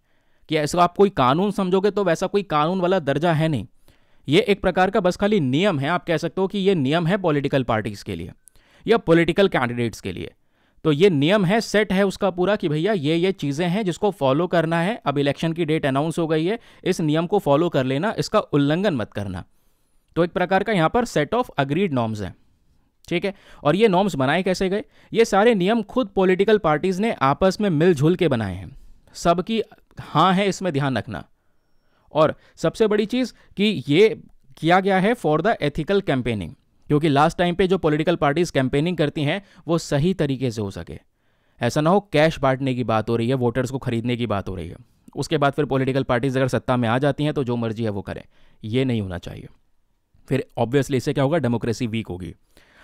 कि ऐसा आप कोई कानून समझोगे तो वैसा कोई कानून वाला दर्जा है नहीं। ये एक प्रकार का बस खाली नियम है। आप कह सकते हो कि ये नियम है पॉलिटिकल पार्टीज के लिए या पॉलिटिकल कैंडिडेट्स के लिए। तो ये नियम है, सेट है उसका पूरा कि भैया ये चीज़ें हैं जिसको फॉलो करना है। अब इलेक्शन की डेट अनाउंस हो गई है, इस नियम को फॉलो कर लेना, इसका उल्लंघन मत करना। तो एक प्रकार का यहाँ पर सेट ऑफ अग्रीड नॉर्म्स हैं, ठीक है। और ये नॉर्म्स बनाए कैसे गए, ये सारे नियम खुद पॉलिटिकल पार्टीज ने आपस में मिलजुल के बनाए हैं। सबकी हाँ है इसमें, ध्यान रखना। और सबसे बड़ी चीज़ कि ये किया गया है फॉर द एथिकल कैंपेनिंग, क्योंकि लास्ट टाइम पे जो पॉलिटिकल पार्टीज कैंपेनिंग करती हैं वो सही तरीके से हो सके। ऐसा ना हो कैश बांटने की बात हो रही है, वोटर्स को खरीदने की बात हो रही है, उसके बाद फिर पॉलिटिकल पार्टीज अगर सत्ता में आ जाती हैं तो जो मर्जी है वो करें। ये नहीं होना चाहिए। फिर ऑब्वियसली इससे क्या होगा, डेमोक्रेसी वीक होगी।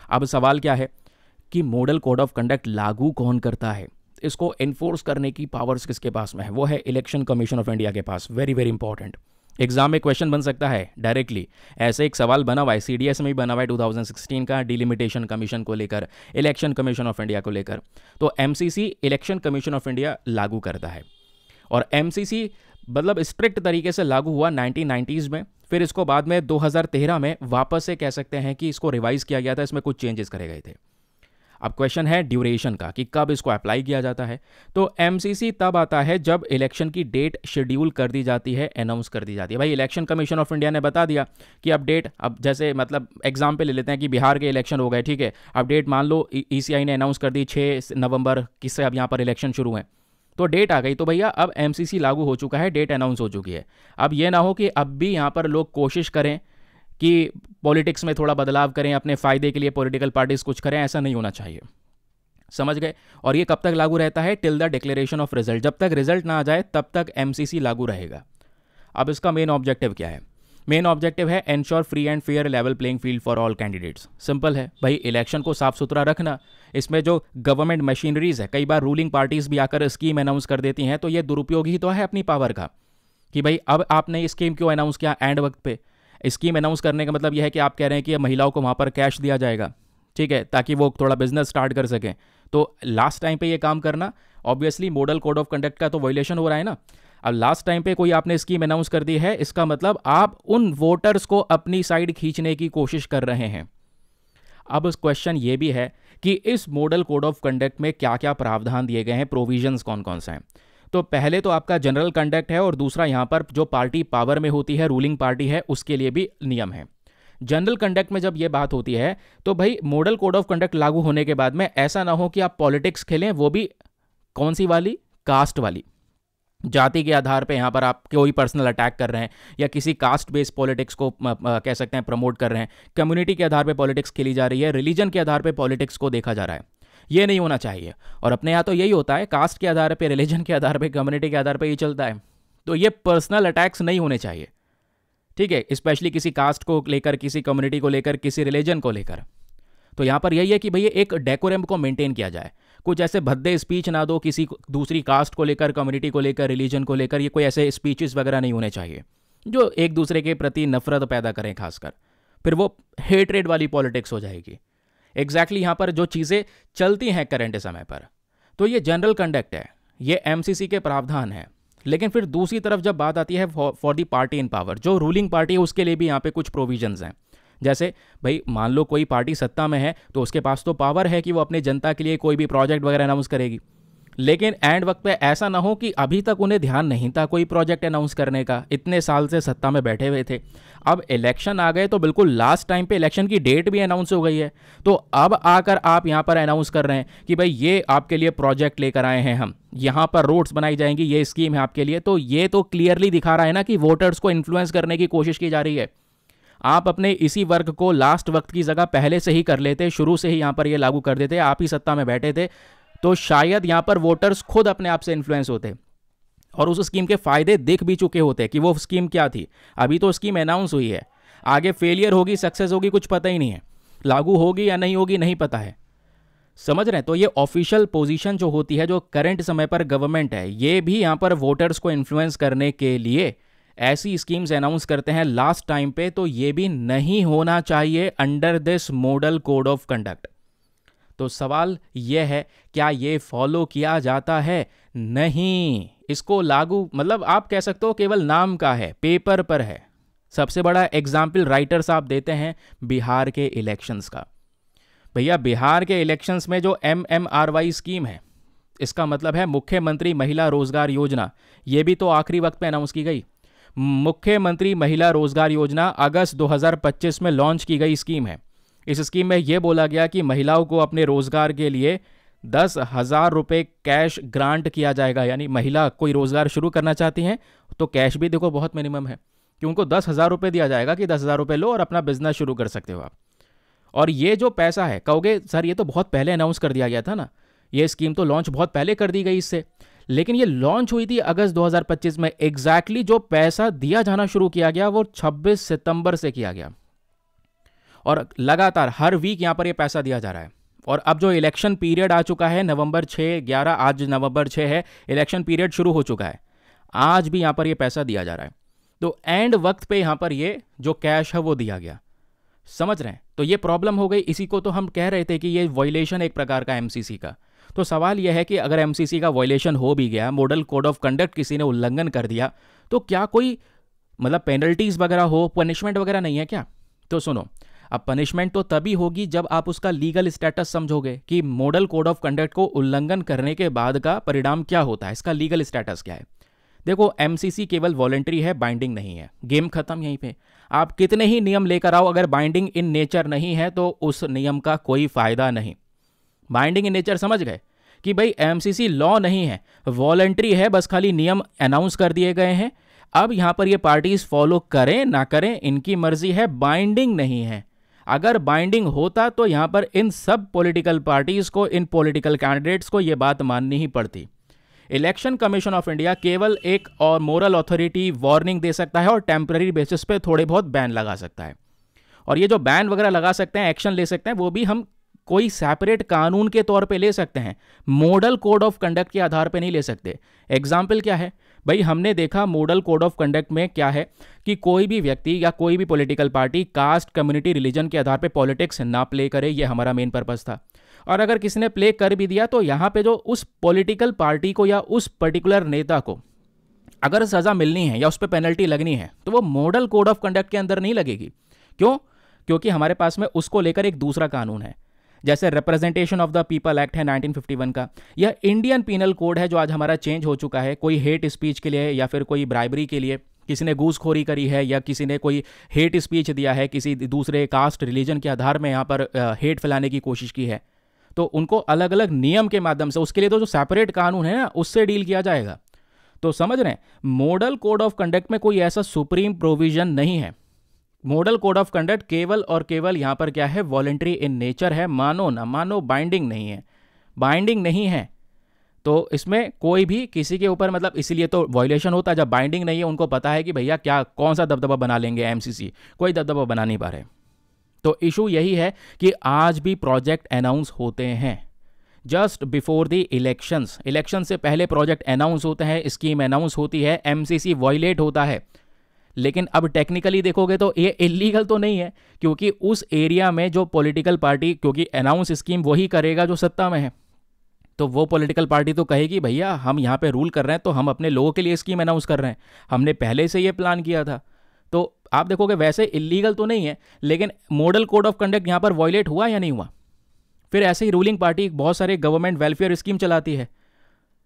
अब सवाल क्या है कि मॉडल कोड ऑफ कंडक्ट लागू कौन करता है, इसको एनफोर्स करने की पावर्स किसके पास में है, वो है इलेक्शन कमीशन ऑफ इंडिया के पास। वेरी वेरी इंपॉर्टेंट, एग्जाम में क्वेश्चन बन सकता है डायरेक्टली। ऐसे एक सवाल बना हुआ है, सीडीएस में भी बना हुआ है 2016 का, डिलिमिटेशन कमीशन को लेकर, इलेक्शन कमीशन ऑफ इंडिया को लेकर। तो MCC election commission of India लागू करता है, और एमसीसी मतलब स्ट्रिक्ट तरीके से लागू हुआ 1990s में। फिर इसको बाद में 2013 में वापस से कह सकते हैं कि इसको रिवाइज किया गया था, इसमें कुछ चेंजेस करे गए थे। अब क्वेश्चन है ड्यूरेशन का कि कब इसको अप्लाई किया जाता है। तो एमसीसी तब आता है जब इलेक्शन की डेट शेड्यूल कर दी जाती है, अनाउंस कर दी जाती है। भाई इलेक्शन कमीशन ऑफ इंडिया ने बता दिया कि अब डेट, अब जैसे मतलब एग्जाम पे ले लेते हैं कि बिहार के इलेक्शन हो गए, ठीक है, अब डेट मान लो ईसीआई ने अनाउंस कर दी 6 नवंबर किससे अब यहाँ पर इलेक्शन शुरू है, तो डेट आ गई। तो भैया अब एमसीसी लागू हो चुका है, डेट अनाउंस हो चुकी है। अब ये ना हो कि अब भी यहाँ पर लोग कोशिश करें कि पॉलिटिक्स में थोड़ा बदलाव करें, अपने फ़ायदे के लिए पॉलिटिकल पार्टीज कुछ करें, ऐसा नहीं होना चाहिए। समझ गए। और ये कब तक लागू रहता है, till the declaration of result, जब तक रिजल्ट ना आ जाए तब तक एमसीसी लागू रहेगा। अब इसका मेन ऑब्जेक्टिव क्या है, मेन ऑब्जेक्टिव है ensure free and fair level playing field for all candidates. Simple है भाई, इलेक्शन को साफ सुथरा रखना। इसमें जो गवर्नमेंट मशीनरीज है, कई बार रूलिंग पार्टीज भी आकर स्कीम अनाउंस कर देती हैं, तो ये दुरुपयोग ही तो है अपनी पावर का कि भाई अब आपने स्कीम क्यों अनाउंस किया एंड वक्त पे। स्कीम अनाउंस करने का मतलब यह है कि आप कह रहे हैं कि महिलाओं को वहाँ पर कैश दिया जाएगा, ठीक है, ताकि वो थोड़ा बिजनेस स्टार्ट कर सकें। तो लास्ट टाइम पे ये काम करना obviously model code of conduct का तो वायलेशन हो रहा है ना। अब लास्ट टाइम पे कोई आपने स्कीम अनाउंस कर दी है, इसका मतलब आप उन वोटर्स को अपनी साइड खींचने की कोशिश कर रहे हैं। अब उस क्वेश्चन ये भी है कि इस मॉडल कोड ऑफ कंडक्ट में क्या क्या प्रावधान दिए गए हैं, प्रोविजंस कौन कौन से हैं। तो पहले तो आपका जनरल कंडक्ट है, और दूसरा यहाँ पर जो पार्टी पावर में होती है, रूलिंग पार्टी है, उसके लिए भी नियम है। जनरल कंडक्ट में जब ये बात होती है तो भाई मॉडल कोड ऑफ कंडक्ट लागू होने के बाद में ऐसा ना हो कि आप पॉलिटिक्स खेलें, वो भी कौन सी वाली, कास्ट वाली, जाति के आधार पे यहाँ पर आप कोई पर्सनल अटैक कर रहे हैं, या किसी कास्ट बेस्ड पॉलिटिक्स को कह सकते हैं प्रमोट कर रहे हैं, कम्युनिटी के आधार पे पॉलिटिक्स खेली जा रही है, रिलीजन के आधार पे पॉलिटिक्स को देखा जा रहा है। ये नहीं होना चाहिए। और अपने यहाँ तो यही होता है, कास्ट के आधार पे, रिलीजन के आधार पे, कम्युनिटी के आधार पे ये चलता है। तो ये पर्सनल अटैक्स नहीं होने चाहिए, ठीक है, स्पेशली किसी कास्ट को लेकर, किसी कम्युनिटी को लेकर, किसी रिलीजन को लेकर। तो यहाँ पर यही है कि भैया एक डेकोरम को मेंटेन किया जाए, कुछ ऐसे भद्दे स्पीच ना दो किसी दूसरी कास्ट को लेकर, कम्युनिटी को लेकर, रिलीजन को लेकर। ये कोई ऐसे स्पीचेस वगैरह नहीं होने चाहिए जो एक दूसरे के प्रति नफरत पैदा करें, खासकर फिर वो हेट्रेड वाली पॉलिटिक्स हो जाएगी। एग्जैक्टली यहाँ पर जो चीज़ें चलती हैं करंट समय पर, तो ये जनरल कंडक्ट है, ये एमसीसी के प्रावधान है। लेकिन फिर दूसरी तरफ जब बात आती है for the party in power, जो रूलिंग पार्टी है उसके लिए भी यहाँ पे कुछ प्रोविजंस हैं। जैसे भाई मान लो कोई पार्टी सत्ता में है, तो उसके पास तो पावर है कि वो अपने जनता के लिए कोई भी प्रोजेक्ट वगैरह अनाउंस करेगी। लेकिन एंड वक्त पे ऐसा ना हो कि अभी तक उन्हें ध्यान नहीं था कोई प्रोजेक्ट अनाउंस करने का, इतने साल से सत्ता में बैठे हुए थे। अब इलेक्शन आ गए तो बिल्कुल लास्ट टाइम पे इलेक्शन की डेट भी अनाउंस हो गई है, तो अब आकर आप यहाँ पर अनाउंस कर रहे हैं कि भाई ये आपके लिए प्रोजेक्ट लेकर आए हैं, हम यहाँ पर रोड्स बनाई जाएंगी, ये स्कीम है आपके लिए। तो ये तो क्लियरली दिखा रहा है ना कि वोटर्स को इन्फ्लुएंस करने की कोशिश की जा रही है। आप अपने इसी वर्ग को लास्ट वक्त की जगह पहले से ही कर लेते, शुरू से ही यहाँ पर ये लागू कर देते, आप ही सत्ता में बैठे थे, तो शायद यहां पर वोटर्स खुद अपने आप से इन्फ्लुएंस होते और उस स्कीम के फायदे दिख भी चुके होते कि वो स्कीम क्या थी। अभी तो स्कीम अनाउंस हुई है, आगे फेलियर होगी सक्सेस होगी कुछ पता ही नहीं है, लागू होगी या नहीं होगी नहीं पता है, समझ रहे हैं। तो ये ऑफिशियल पोजीशन जो होती है, जो करंट समय पर गवर्नमेंट है, ये भी यहां पर वोटर्स को इन्फ्लुएंस करने के लिए ऐसी स्कीम्स अनाउंस करते हैं लास्ट टाइम पे। तो ये भी नहीं होना चाहिए under this model code of conduct. तो सवाल यह है, क्या ये फॉलो किया जाता है? नहीं, इसको लागू मतलब आप कह सकते हो केवल नाम का है, पेपर पर है। सबसे बड़ा एग्जाम्पल राइटर साहब देते हैं बिहार के इलेक्शंस का। भैया बिहार के इलेक्शंस में जो MMRY स्कीम है, इसका मतलब है मुख्यमंत्री महिला रोजगार योजना, ये भी तो आखिरी वक्त पे अनाउंस की गई। मुख्यमंत्री महिला रोजगार योजना अगस्त 2025 में लॉन्च की गई स्कीम है। इस स्कीम में यह बोला गया कि महिलाओं को अपने रोजगार के लिए 10,000 रुपये कैश ग्रांट किया जाएगा। यानी महिला कोई रोजगार शुरू करना चाहती हैं तो कैश भी देखो बहुत मिनिमम है कि उनको 10,000 रुपये दिया जाएगा कि 10,000 रुपये लो और अपना बिजनेस शुरू कर सकते हो आप। और ये जो पैसा है, कहोगे सर ये तो बहुत पहले अनाउंस कर दिया गया था ना, ये स्कीम तो लॉन्च बहुत पहले कर दी गई इससे, लेकिन ये लॉन्च हुई थी अगस्त 2025 में। एग्जैक्टली जो पैसा दिया जाना शुरू किया गया वो 26 सितंबर से किया गया और लगातार हर वीक यहां पर ये पैसा दिया जा रहा है। और अब जो इलेक्शन पीरियड आ चुका है, नवंबर 6, 11, आज नवंबर 6 है, इलेक्शन पीरियड शुरू हो चुका है, आज भी यहां पर ये पैसा दिया जा रहा है। तो एंड वक्त पे यहां पर ये जो कैश है वो दिया गया, समझ रहे हैं। तो ये प्रॉब्लम हो गई, इसी को तो हम कह रहे थे कि ये वायलेशन एक प्रकार का एमसीसी का। तो सवाल यह है कि अगर एमसीसी का वायलेशन हो भी गया, मॉडल कोड ऑफ कंडक्ट किसी ने उल्लंघन कर दिया, तो क्या कोई मतलब पेनल्टीज वगैरह हो, पनिशमेंट वगैरह नहीं है क्या? तो सुनो, अब पनिशमेंट तो तभी होगी जब आप उसका लीगल स्टेटस समझोगे कि मॉडल कोड ऑफ कंडक्ट को उल्लंघन करने के बाद का परिणाम क्या होता है, इसका लीगल स्टेटस क्या है। देखो एमसीसी केवल वॉलंटरी है, बाइंडिंग नहीं है, गेम खत्म यहीं पे। आप कितने ही नियम लेकर आओ, अगर बाइंडिंग इन नेचर नहीं है तो उस नियम का कोई फायदा नहीं। बाइंडिंग इन नेचर समझ गए कि भाई एमसीसी लॉ नहीं है, वॉलंटरी है, बस खाली नियम अनाउंस कर दिए गए हैं। अब यहां पर ये पार्टीज फॉलो करें ना करें इनकी मर्जी है, बाइंडिंग नहीं है। अगर बाइंडिंग होता तो यहां पर इन सब पॉलिटिकल पार्टीज को, इन पॉलिटिकल कैंडिडेट्स को यह बात माननी ही पड़ती। इलेक्शन कमीशन ऑफ इंडिया केवल एक और मोरल अथॉरिटी वार्निंग दे सकता है और टेम्पररी बेसिस पे थोड़े बहुत बैन लगा सकता है। और ये जो बैन वगैरह लगा सकते हैं, एक्शन ले सकते हैं, वो भी हम कोई सेपरेट कानून के तौर पे ले सकते हैं, मॉडल कोड ऑफ कंडक्ट के आधार पे नहीं ले सकते। एग्जाम्पल क्या है भाई, हमने देखा मॉडल कोड ऑफ कंडक्ट में क्या है कि कोई भी व्यक्ति या कोई भी political party caste, community, religion के आधार पे पॉलिटिक्स ना प्ले करे, ये हमारा मेन पर्पस था। और अगर किसी ने प्ले कर भी दिया तो यहाँ पे जो उस पॉलिटिकल पार्टी को या उस पर्टिकुलर नेता को अगर सज़ा मिलनी है या उस पर पेनल्टी लगनी है तो वो मॉडल कोड ऑफ कंडक्ट के अंदर नहीं लगेगी। क्यों? क्योंकि हमारे पास में उसको लेकर एक दूसरा कानून है, जैसे representation of the people act है 1951 का, यह इंडियन पीनल कोड है जो आज हमारा चेंज हो चुका है। कोई हेट स्पीच के लिए या फिर कोई ब्राइबरी के लिए किसी ने घूसखोरी करी है या किसी ने कोई हेट स्पीच दिया है, किसी दूसरे कास्ट, रिलीजन के आधार में यहाँ पर हेट फैलाने की कोशिश की है, तो उनको अलग अलग नियम के माध्यम से, उसके लिए तो जो सेपरेट कानून है ना उससे डील किया जाएगा। तो समझ रहे हैं, मॉडल कोड ऑफ कंडक्ट में कोई ऐसा सुप्रीम प्रोविजन नहीं है। मॉडल कोड ऑफ कंडक्ट केवल और केवल यहां पर क्या है, वॉलंटरी इन नेचर है, मानो ना मानो, बाइंडिंग नहीं है। बाइंडिंग नहीं है तो इसमें कोई भी किसी के ऊपर, मतलब इसीलिए तो वायलेशन होता है जब बाइंडिंग नहीं है। उनको पता है कि भैया क्या कौन सा दबदबा बना लेंगे, एमसीसी कोई दबदबा बना नहीं पा रहे। तो इशू यही है कि आज भी प्रोजेक्ट अनाउंस होते हैं just before the elections. Election से पहले प्रोजेक्ट अनाउंस होते हैं, स्कीम अनाउंस होती है, एमसीसी वायलेट होता है। लेकिन अब टेक्निकली देखोगे तो ये इलीगल तो नहीं है, क्योंकि उस एरिया में जो पॉलिटिकल पार्टी, क्योंकि अनाउंस स्कीम वही करेगा जो सत्ता में है, तो वो पॉलिटिकल पार्टी तो कहेगी भैया हम यहाँ पे रूल कर रहे हैं तो हम अपने लोगों के लिए स्कीम अनाउंस कर रहे हैं, हमने पहले से ये प्लान किया था। तो आप देखोगे वैसे इलीगल तो नहीं है, लेकिन मॉडल कोड ऑफ कंडक्ट यहाँ पर वायलेट हुआ या नहीं हुआ। फिर ऐसे ही रूलिंग पार्टी बहुत सारे गवर्नमेंट वेलफेयर स्कीम चलाती है,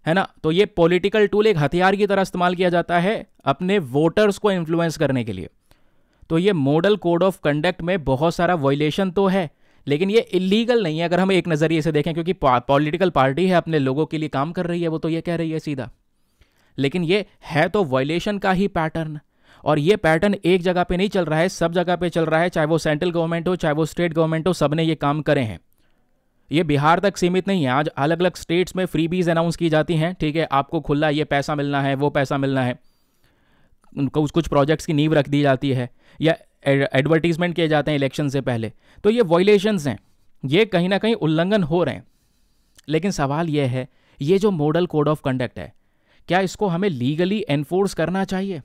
है ना। तो ये पॉलिटिकल टूल एक हथियार की तरह इस्तेमाल किया जाता है अपने वोटर्स को इन्फ्लुएंस करने के लिए। तो ये मॉडल कोड ऑफ कंडक्ट में बहुत सारा वायलेशन तो है, लेकिन ये इलीगल नहीं है अगर हम एक नज़रिए से देखें, क्योंकि पॉलिटिकल पार्टी है, अपने लोगों के लिए काम कर रही है, वो तो ये कह रही है सीधा। लेकिन ये है तो वायलेशन का ही पैटर्न, और ये पैटर्न एक जगह पे नहीं चल रहा है, सब जगह पे चल रहा है, चाहे वो सेंट्रल गवर्नमेंट हो चाहे वो स्टेट गवर्नमेंट हो, सबने ये काम करे हैं। ये बिहार तक सीमित नहीं है, आज अलग अलग स्टेट्स में फ्रीबीज अनाउंस की जाती हैं, ठीक है, आपको खुला ये पैसा मिलना है, वो पैसा मिलना है, उनको कुछ प्रोजेक्ट्स की नींव रख दी जाती है, या एडवर्टीजमेंट किए जाते हैं इलेक्शन से पहले। तो ये वायलेशंस हैं, ये कहीं ना कहीं उल्लंघन हो रहे हैं। लेकिन सवाल ये है, ये जो मॉडल कोड ऑफ कंडक्ट है, क्या इसको हमें लीगली एनफोर्स करना चाहिए?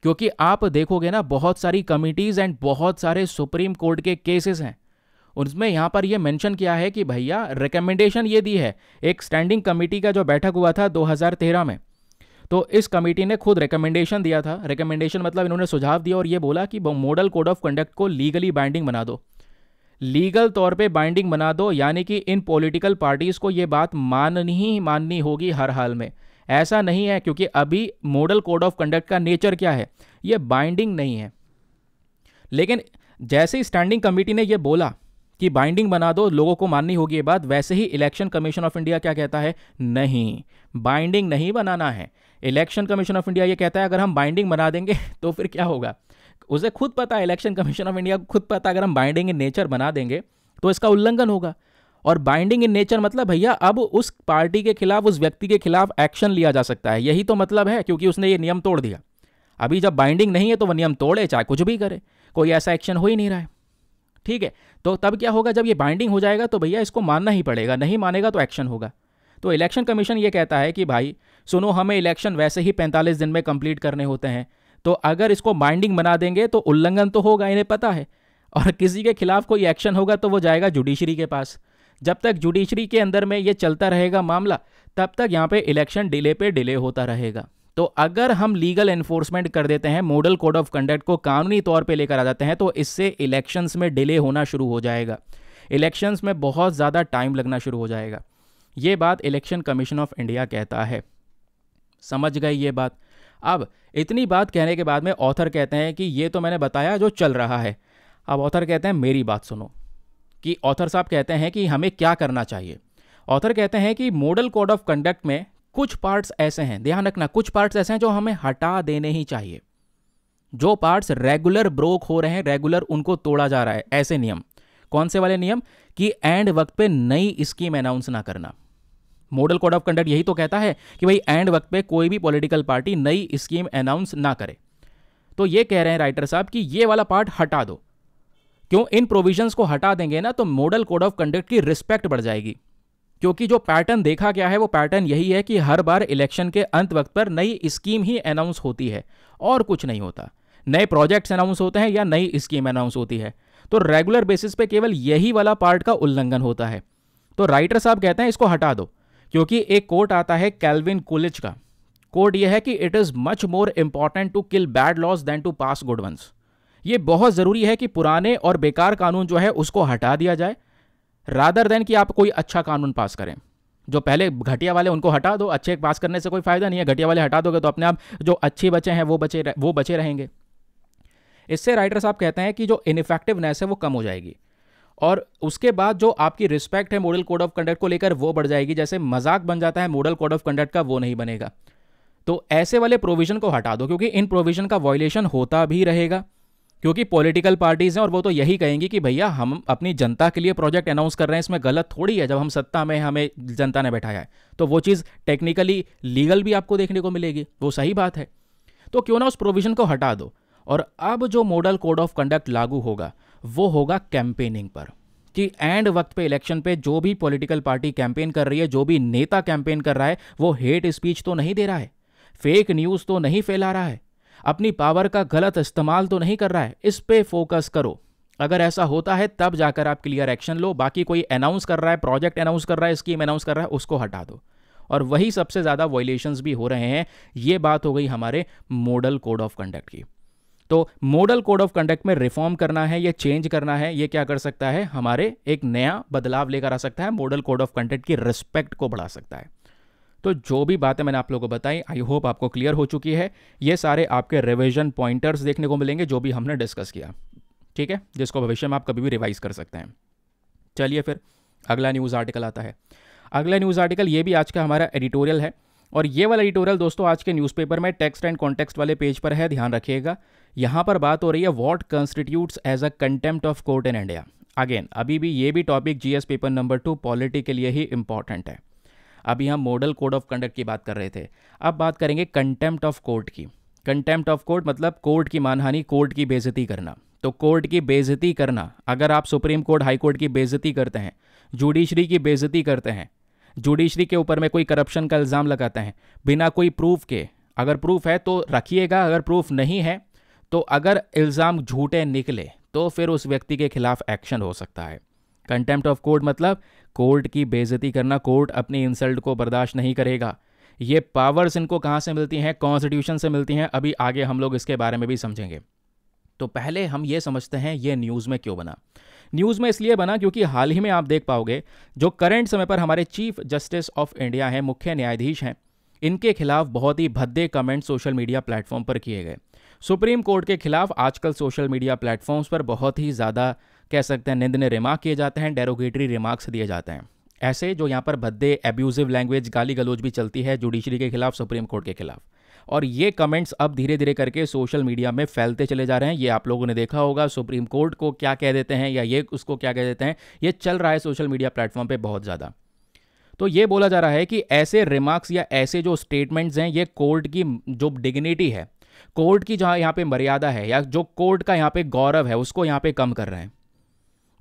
क्योंकि आप देखोगे ना, बहुत सारी कमिटीज़ एंड बहुत सारे सुप्रीम कोर्ट के केसेस हैं, उसमें यहाँ पर ये मेंशन किया है कि भैया रिकमेंडेशन ये दी है, एक स्टैंडिंग कमेटी का जो बैठक हुआ था 2013 में, तो इस कमेटी ने खुद रिकमेंडेशन दिया था। रिकमेंडेशन मतलब इन्होंने सुझाव दिया और ये बोला कि मॉडल कोड ऑफ कंडक्ट को लीगली बाइंडिंग बना दो, लीगल तौर पे बाइंडिंग बना दो, यानी कि इन पॉलिटिकल पार्टीज़ को ये बात माननी होगी हर हाल में। ऐसा नहीं है, क्योंकि अभी मॉडल कोड ऑफ कंडक्ट का नेचर क्या है, ये बाइंडिंग नहीं है। लेकिन जैसे ही स्टैंडिंग कमेटी ने ये बोला कि बाइंडिंग बना दो, लोगों को माननी होगी ये बात, वैसे ही इलेक्शन कमीशन ऑफ इंडिया क्या कहता है, नहीं, बाइंडिंग नहीं बनाना है। इलेक्शन कमीशन ऑफ इंडिया ये कहता है अगर हम बाइंडिंग बना देंगे तो फिर क्या होगा, उसे खुद पता है, इलेक्शन कमीशन ऑफ इंडिया को खुद पता है, अगर हम बाइंडिंग इन नेचर बना देंगे तो इसका उल्लंघन होगा। और बाइंडिंग इन नेचर मतलब भैया अब उस पार्टी के खिलाफ, उस व्यक्ति के खिलाफ एक्शन लिया जा सकता है, यही तो मतलब है, क्योंकि उसने ये नियम तोड़ दिया। अभी जब बाइंडिंग नहीं है तो वह नियम तोड़े, चाहे कुछ भी करे, कोई ऐसा एक्शन हो ही नहीं रहा है, ठीक है। तो तब क्या होगा, जब ये बाइंडिंग हो जाएगा तो भैया इसको मानना ही पड़ेगा, नहीं मानेगा तो एक्शन होगा। तो इलेक्शन कमीशन ये कहता है कि भाई सुनो, हमें इलेक्शन वैसे ही 45 दिन में कंप्लीट करने होते हैं, तो अगर इसको बाइंडिंग बना देंगे तो उल्लंघन तो होगा, इन्हें पता है, और किसी के खिलाफ कोई एक्शन होगा तो वो जाएगा जुडिशरी के पास। जब तक जुडिशरी के अंदर में ये चलता रहेगा मामला, तब तक यहाँ पे इलेक्शन डिले पे डिले होता रहेगा। तो अगर हम लीगल एनफोर्समेंट कर देते हैं, मॉडल कोड ऑफ कंडक्ट को कानूनी तौर पे लेकर आ जाते हैं, तो इससे इलेक्शंस में डिले होना शुरू हो जाएगा, इलेक्शंस में बहुत ज़्यादा टाइम लगना शुरू हो जाएगा। ये बात इलेक्शन कमीशन ऑफ इंडिया कहता है। समझ गए ये बात? अब इतनी बात कहने के बाद में ऑथर कहते हैं कि ये तो मैंने बताया जो चल रहा है। अब ऑथर कहते हैं मेरी बात सुनो, कि ऑथर साहब कहते हैं कि हमें क्या करना चाहिए। ऑथर कहते हैं कि मॉडल कोड ऑफ कंडक्ट में कुछ पार्ट्स ऐसे हैं, ध्यान रखना, कुछ पार्ट्स ऐसे हैं जो हमें हटा देने ही चाहिए। जो पार्ट्स रेगुलर ब्रोक हो रहे हैं, रेगुलर उनको तोड़ा जा रहा है, ऐसे नियम। कौन से वाले नियम? कि एंड वक्त पे नई स्कीम अनाउंस ना करना। मॉडल कोड ऑफ कंडक्ट यही तो कहता है कि भाई एंड वक्त पे कोई भी पॉलिटिकल पार्टी नई स्कीम अनाउंस ना करे। तो ये कह रहे हैं राइटर साहब कि ये वाला पार्ट हटा दो। क्यों? इन प्रोविजंस को हटा देंगे ना तो मॉडल कोड ऑफ कंडक्ट की रिस्पेक्ट बढ़ जाएगी। क्योंकि जो पैटर्न देखा गया है वो पैटर्न यही है कि हर बार इलेक्शन के अंत वक्त पर नई स्कीम ही अनाउंस होती है और कुछ नहीं होता। नए प्रोजेक्ट्स अनाउंस होते हैं या नई स्कीम अनाउंस होती है, तो रेगुलर बेसिस पे केवल यही वाला पार्ट का उल्लंघन होता है। तो राइटर साहब कहते हैं इसको हटा दो, क्योंकि एक कोट आता है कैल्विन कूलिज का। कोट यह है कि it is much more important to kill bad laws than to pass good ones. ये बहुत ज़रूरी है कि पुराने और बेकार कानून जो है उसको हटा दिया जाए, रादर देन कि आप कोई अच्छा कानून पास करें। जो पहले घटिया वाले उनको हटा दो, अच्छे पास करने से कोई फायदा नहीं है। घटिया वाले हटा दोगे तो अपने आप जो अच्छे बचे हैं वो बचे रहेंगे। इससे राइटर साहब कहते हैं कि जो इनइफेक्टिवनेस है वो कम हो जाएगी, और उसके बाद जो आपकी रिस्पेक्ट है मॉडल कोड ऑफ कंडक्ट को लेकर वो बढ़ जाएगी। जैसे मजाक बन जाता है मॉडल कोड ऑफ कंडक्ट का, वो नहीं बनेगा। तो ऐसे वाले प्रोविजन को हटा दो, क्योंकि इन प्रोविजन का वायलेशन होता भी रहेगा, क्योंकि पॉलिटिकल पार्टीज हैं और वो तो यही कहेंगी कि भैया हम अपनी जनता के लिए प्रोजेक्ट अनाउंस कर रहे हैं, इसमें गलत थोड़ी है। जब हम सत्ता में, हमें जनता ने बैठाया है, तो वो चीज़ टेक्निकली लीगल भी आपको देखने को मिलेगी, वो सही बात है। तो क्यों ना उस प्रोविजन को हटा दो। और अब जो मॉडल कोड ऑफ कंडक्ट लागू होगा वो होगा कैंपेनिंग पर, कि एंड वक्त पे इलेक्शन पे जो भी पॉलिटिकल पार्टी कैंपेन कर रही है, जो भी नेता कैंपेन कर रहा है, वो हेट स्पीच तो नहीं दे रहा है, फेक न्यूज़ तो नहीं फैला रहा है, अपनी पावर का गलत इस्तेमाल तो नहीं कर रहा है। इस पे फोकस करो। अगर ऐसा होता है तब जाकर आप क्लियर एक्शन लो। बाकी कोई अनाउंस कर रहा है, प्रोजेक्ट अनाउंस कर रहा है, स्कीम अनाउंस कर रहा है, उसको हटा दो। और वही सबसे ज़्यादा वायलेशंस भी हो रहे हैं। ये बात हो गई हमारे मॉडल कोड ऑफ कंडक्ट की। तो मॉडल कोड ऑफ कंडक्ट में रिफॉर्म करना है, ये चेंज करना है, ये क्या कर सकता है, हमारे एक नया बदलाव लेकर आ सकता है, मॉडल कोड ऑफ कंडक्ट की रिस्पेक्ट को बढ़ा सकता है। तो जो भी बातें मैंने आप लोगों को बताई, आई होप आपको क्लियर हो चुकी है। ये सारे आपके रिविजन पॉइंटर्स देखने को मिलेंगे जो भी हमने डिस्कस किया, ठीक है, जिसको भविष्य में आप कभी भी रिवाइज कर सकते हैं। चलिए फिर अगला न्यूज़ आर्टिकल आता है। अगला न्यूज़ आर्टिकल ये भी आज का हमारा एडिटोरियल है, और ये वाला एडिटोरियल दोस्तों आज के न्यूज़पेपर में टेक्स्ट एंड कॉन्टेक्स्ट वाले पेज पर है, ध्यान रखिएगा। यहाँ पर बात हो रही है what constitutes as a contempt of court in India. Again अभी भी ये भी topic GS paper number 2 polity के लिए ही इंपॉर्टेंट है। अभी हम मॉडल कोड ऑफ कंडक्ट की बात कर रहे थे, अब बात करेंगे कंटेम्प्ट ऑफ कोर्ट की। कंटेम्प्ट ऑफ कोर्ट मतलब कोर्ट की मानहानि, कोर्ट की बेइज्जती करना। तो कोर्ट की बेइज्जती करना, अगर आप सुप्रीम कोर्ट हाई कोर्ट की बेइज्जती करते हैं, जुडिशरी की बेइज्जती करते हैं, जुडिशरी के ऊपर में कोई करप्शन का इल्ज़ाम लगाते हैं बिना कोई प्रूफ के, अगर प्रूफ है तो रखिएगा, अगर प्रूफ नहीं है तो अगर इल्ज़ाम झूठे निकले तो फिर उस व्यक्ति के खिलाफ एक्शन हो सकता है। कंटेम्प्ट ऑफ कोर्ट मतलब कोर्ट की बेइज्जती करना, कोर्ट अपनी इंसल्ट को बर्दाश्त नहीं करेगा। ये पावर्स इनको कहाँ से मिलती हैं? कॉन्स्टिट्यूशन से मिलती हैं। अभी आगे हम लोग इसके बारे में भी समझेंगे। तो पहले हम ये समझते हैं ये न्यूज़ में क्यों बना। न्यूज़ में इसलिए बना क्योंकि हाल ही में आप देख पाओगे जो करंट समय पर हमारे चीफ जस्टिस ऑफ इंडिया हैं, मुख्य न्यायाधीश हैं, इनके खिलाफ बहुत ही भद्दे कमेंट सोशल मीडिया प्लेटफॉर्म पर किए गए। सुप्रीम कोर्ट के खिलाफ आजकल सोशल मीडिया प्लेटफॉर्म्स पर बहुत ही ज़्यादा कह सकते हैं निंदनीय रिमार्क किए जाते हैं, डेरोगेटरी रिमार्क्स दिए जाते हैं, ऐसे जो यहाँ पर भद्दे एब्यूजिव लैंग्वेज, गाली गलौज भी चलती है जुडिशरी के खिलाफ, सुप्रीम कोर्ट के खिलाफ। और ये कमेंट्स अब धीरे धीरे करके सोशल मीडिया में फैलते चले जा रहे हैं। ये आप लोगों ने देखा होगा, सुप्रीम कोर्ट को क्या कह देते हैं या ये उसको क्या कह देते हैं, ये चल रहा है सोशल मीडिया प्लेटफॉर्म पे बहुत ज़्यादा। तो ये बोला जा रहा है कि ऐसे रिमार्क्स या ऐसे जो स्टेटमेंट्स हैं ये कोर्ट की जो डिग्निटी है, कोर्ट की जहाँ यहाँ पे मर्यादा है या जो कोर्ट का यहाँ पे गौरव है उसको यहाँ पे कम कर रहे हैं।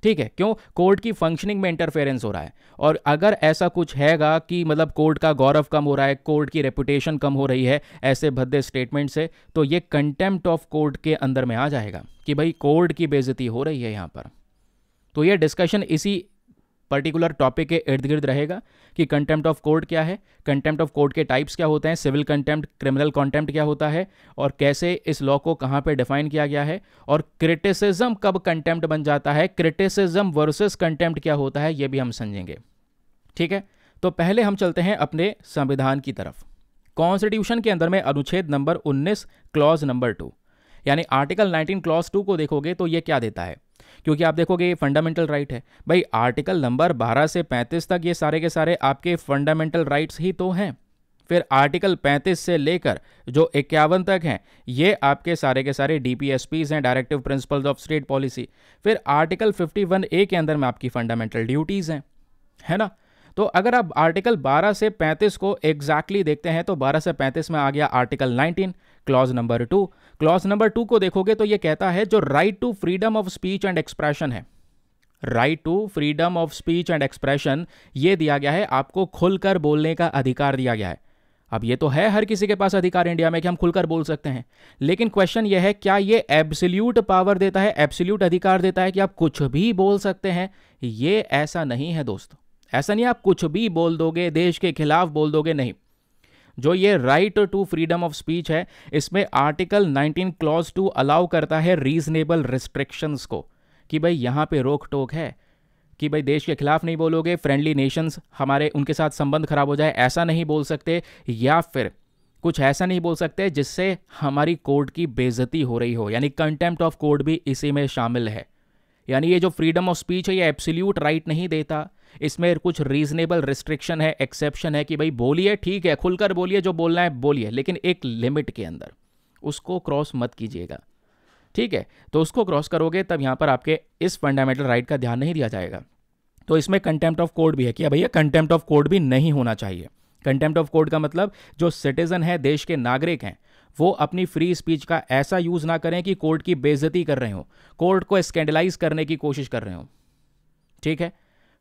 ठीक है, क्यों? कोर्ट की फंक्शनिंग में इंटरफेरेंस हो रहा है। और अगर ऐसा कुछ हैगा कि मतलब कोर्ट का गौरव कम हो रहा है, कोर्ट की रेपुटेशन कम हो रही है ऐसे भद्दे स्टेटमेंट से, तो ये कंटेम्प्ट ऑफ कोर्ट के अंदर में आ जाएगा कि भाई कोर्ट की बेइज्जती हो रही है यहाँ पर। तो ये डिस्कशन इसी पर्टिकुलर टॉपिक के इर्द गिर्द रहेगा कि कंटेम्प्ट ऑफ कोर्ट क्या है, कंटेम्प्ट ऑफ कोर्ट के टाइप्स क्या होते हैं, सिविल कंटेम्प्ट, क्रिमिनल कंटेम्प्ट क्या होता है, और कैसे इस लॉ को कहाँ पे डिफाइन किया गया है, और क्रिटिसिज्म कब कंटेम्प्ट बन जाता है, क्रिटिसिज्म वर्सेस कंटेम्प्ट क्या होता है, ये भी हम समझेंगे। ठीक है, तो पहले हम चलते हैं अपने संविधान की तरफ। कॉन्स्टिट्यूशन के अंदर में अनुच्छेद नंबर 19 क्लॉज नंबर 2 यानी आर्टिकल 19 क्लॉज 2 को देखोगे तो ये क्या देता है, क्योंकि आप देखोगे ये फंडामेंटल राइट है भाई। आर्टिकल नंबर 12 से 35 तक ये सारे के सारे आपके फंडामेंटल राइट्स ही तो हैं। फिर आर्टिकल 35 से लेकर जो 51 तक हैं ये आपके सारे के सारे डीपीएसपीज हैं, directive principles of state policy. फिर आर्टिकल 51A के अंदर में आपकी फंडामेंटल ड्यूटीज़ हैं, है ना। तो अगर आप आर्टिकल 12 से 35 को एग्जैक्टली देखते हैं तो 12 से 35 में आ गया article 19 clause number 2। Clause number 2 को देखोगे तो ये कहता है जो right to freedom of speech and expression है, right to freedom of speech and expression ये दिया गया है, आपको खुलकर बोलने का अधिकार दिया गया है। अब ये तो है हर किसी के पास अधिकार इंडिया में कि हम खुलकर बोल सकते हैं, लेकिन क्वेश्चन ये है क्या ये एब्सोल्यूट पावर देता है, एब्सोल्यूट अधिकार देता है कि आप कुछ भी बोल सकते हैं? ये ऐसा नहीं है दोस्तों, ऐसा नहीं आप कुछ भी बोल दोगे, देश के खिलाफ बोल दोगे, नहीं। जो ये right to freedom of speech है इसमें आर्टिकल 19 क्लॉज 2 अलाउ करता है रीजनेबल रिस्ट्रिक्शंस को, कि भाई यहाँ पे रोक टोक है कि भाई देश के खिलाफ नहीं बोलोगे, फ्रेंडली नेशंस हमारे उनके साथ संबंध खराब हो जाए ऐसा नहीं बोल सकते, या फिर कुछ ऐसा नहीं बोल सकते जिससे हमारी कोर्ट की बेइज्जती हो रही हो, यानी कंटेम्प्ट ऑफ कोर्ट भी इसी में शामिल है। यानी ये जो फ्रीडम ऑफ स्पीच है ये एब्सोल्यूट राइट नहीं देता, इसमें कुछ रीजनेबल रिस्ट्रिक्शन है, एक्सेप्शन है कि भाई बोलिए, ठीक है, खुलकर बोलिए, जो बोलना है बोलिए, लेकिन एक लिमिट के अंदर, उसको क्रॉस मत कीजिएगा। ठीक है, तो उसको क्रॉस करोगे तब यहाँ पर आपके इस फंडामेंटल राइट का ध्यान नहीं दिया जाएगा। तो इसमें कंटेम्प्ट ऑफ कोर्ट भी है कि भैया कंटेम्प्ट ऑफ कोर्ट भी नहीं होना चाहिए। कंटेम्प्ट ऑफ कोर्ट का मतलब जो सिटीजन है, देश के नागरिक हैं, वो अपनी फ्री स्पीच का ऐसा यूज ना करें कि कोर्ट की बेइज्जती कर रहे हो, कोर्ट को स्कैंडलाइज करने की कोशिश कर रहे हो। ठीक है,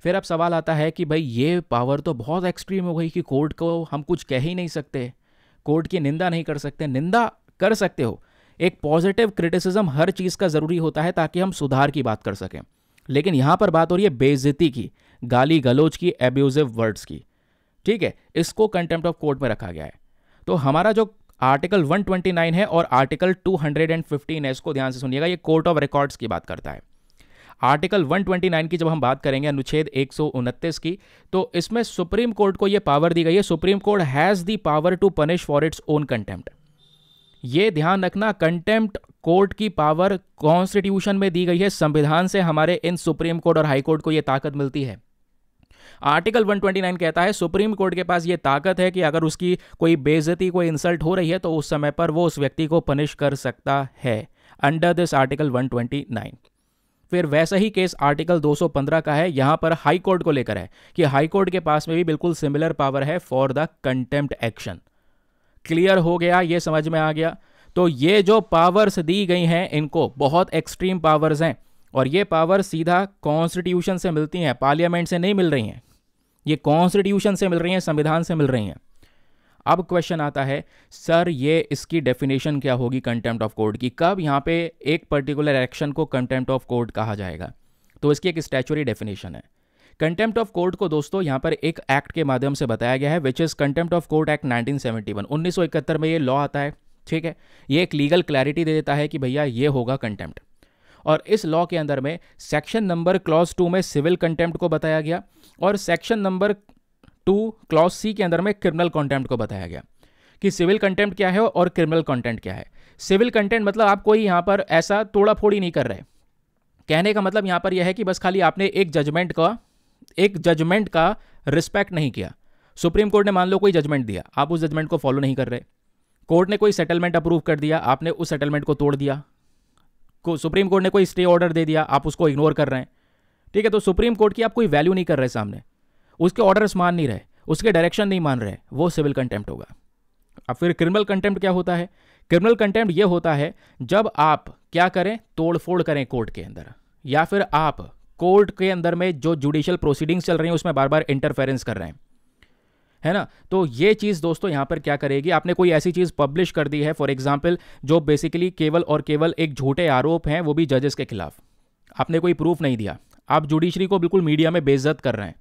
फिर अब सवाल आता है कि भाई ये पावर तो बहुत एक्सट्रीम हो गई कि कोर्ट को हम कुछ कह ही नहीं सकते, कोर्ट की निंदा नहीं कर सकते। निंदा कर सकते हो, एक पॉजिटिव क्रिटिसिज्म हर चीज़ का ज़रूरी होता है ताकि हम सुधार की बात कर सकें, लेकिन यहाँ पर बात हो रही है बेइज्जती की, गाली गलौज की, एब्यूजिव वर्ड्स की। ठीक है, इसको कंटेम्प्ट ऑफ कोर्ट में रखा गया है। तो हमारा जो आर्टिकल 129 है और आर्टिकल 215 है, इसको ध्यान से सुनिएगा, ये कोर्ट ऑफ रिकॉर्ड्स की बात करता है। आर्टिकल 129 की जब हम बात करेंगे, अनुच्छेद 129 की, तो इसमें सुप्रीम कोर्ट को यह पावर दी गई है, Supreme Court has the power to punish for its own contempt. ये ध्यान रखना, कंटेम्प्ट कोर्ट की पावर कॉन्स्टिट्यूशन में दी गई है, संविधान से हमारे इन सुप्रीम कोर्ट और हाई कोर्ट को यह ताकत मिलती है। आर्टिकल 129 कहता है सुप्रीम कोर्ट के पास ये ताकत है कि अगर उसकी कोई बेइज्जती, कोई इंसल्ट हो रही है तो उस समय पर वो उस व्यक्ति को पनिश कर सकता है अंडर दिस आर्टिकल 129। फिर वैसा ही केस आर्टिकल 215 का है, यहां पर हाई कोर्ट को लेकर है कि हाई कोर्ट के पास में भी बिल्कुल सिमिलर पावर है for the contempt action. Clear हो गया, ये समझ में आ गया। तो ये जो पावर्स दी गई हैं इनको बहुत एक्सट्रीम पावर्स हैं, और ये पावर सीधा कॉन्स्टिट्यूशन से मिलती हैं, पार्लियामेंट से नहीं मिल रही हैं, ये कॉन्स्टिट्यूशन से मिल रही हैं, संविधान से मिल रही हैं। अब क्वेश्चन आता है, सर ये इसकी डेफिनेशन क्या होगी कंटेम्प्ट ऑफ कोर्ट की, कब यहाँ पे एक पर्टिकुलर एक्शन को कंटेम्प्ट ऑफ कोर्ट कहा जाएगा? तो इसकी एक स्टैच्यूटरी डेफिनेशन है। कंटेम्प्ट ऑफ कोर्ट को दोस्तों यहाँ पर एक एक्ट के माध्यम से बताया गया है, which is contempt of court act 1971। 1971 में ये लॉ आता है, ठीक है। ये एक लीगल क्लैरिटी दे देता है कि भैया ये होगा कंटेम्प्ट। और इस लॉ के अंदर में सेक्शन नंबर क्लॉज 2 में सिविल कंटेम्प्ट को बताया गया, और सेक्शन नंबर 2 क्लॉज सी के अंदर में क्रिमिनल कंटेम्प्ट को बताया गया कि सिविल कंटेम्प्ट क्या है और क्रिमिनल कंटेम्प्ट क्या है। सिविल कंटेम्प्ट मतलब आप कोई यहाँ पर ऐसा तोड़ा फोड़ी नहीं कर रहे। कहने का मतलब यहाँ पर यह है कि बस खाली आपने एक जजमेंट का रिस्पेक्ट नहीं किया। सुप्रीम कोर्ट ने मान लो कोई जजमेंट दिया, आप उस जजमेंट को फॉलो नहीं कर रहे। कोर्ट ने कोई सेटलमेंट अप्रूव कर दिया, आपने उस सेटलमेंट को तोड़ दिया। सुप्रीम कोर्ट ने कोई स्टे ऑर्डर दे दिया, आप उसको इग्नोर कर रहे हैं, ठीक है। तो सुप्रीम कोर्ट की आप कोई वैल्यू नहीं कर रहे सामने, उसके ऑर्डर्स मान नहीं रहे, उसके डायरेक्शन नहीं मान रहे, वो सिविल कंटेम्प्ट होगा। अब फिर क्रिमिनल कंटेम्प्ट क्या होता है? क्रिमिनल कंटेम्प्ट ये होता है जब आप क्या करें, तोड़ फोड़ करें कोर्ट के अंदर, या फिर आप कोर्ट के अंदर में जो जुडिशियल प्रोसीडिंग्स चल रही हैं उसमें बार बार इंटरफेरेंस कर रहे हैं, है ना। तो ये चीज़ दोस्तों यहाँ पर क्या करेगी, आपने कोई ऐसी चीज़ पब्लिश कर दी है, फॉर एग्जाम्पल जो बेसिकली केवल और केवल एक झूठे आरोप हैं, वो भी जजेस के खिलाफ, आपने कोई प्रूफ नहीं दिया, आप जुडिशरी को बिल्कुल मीडिया में बेइज्जत कर रहे हैं।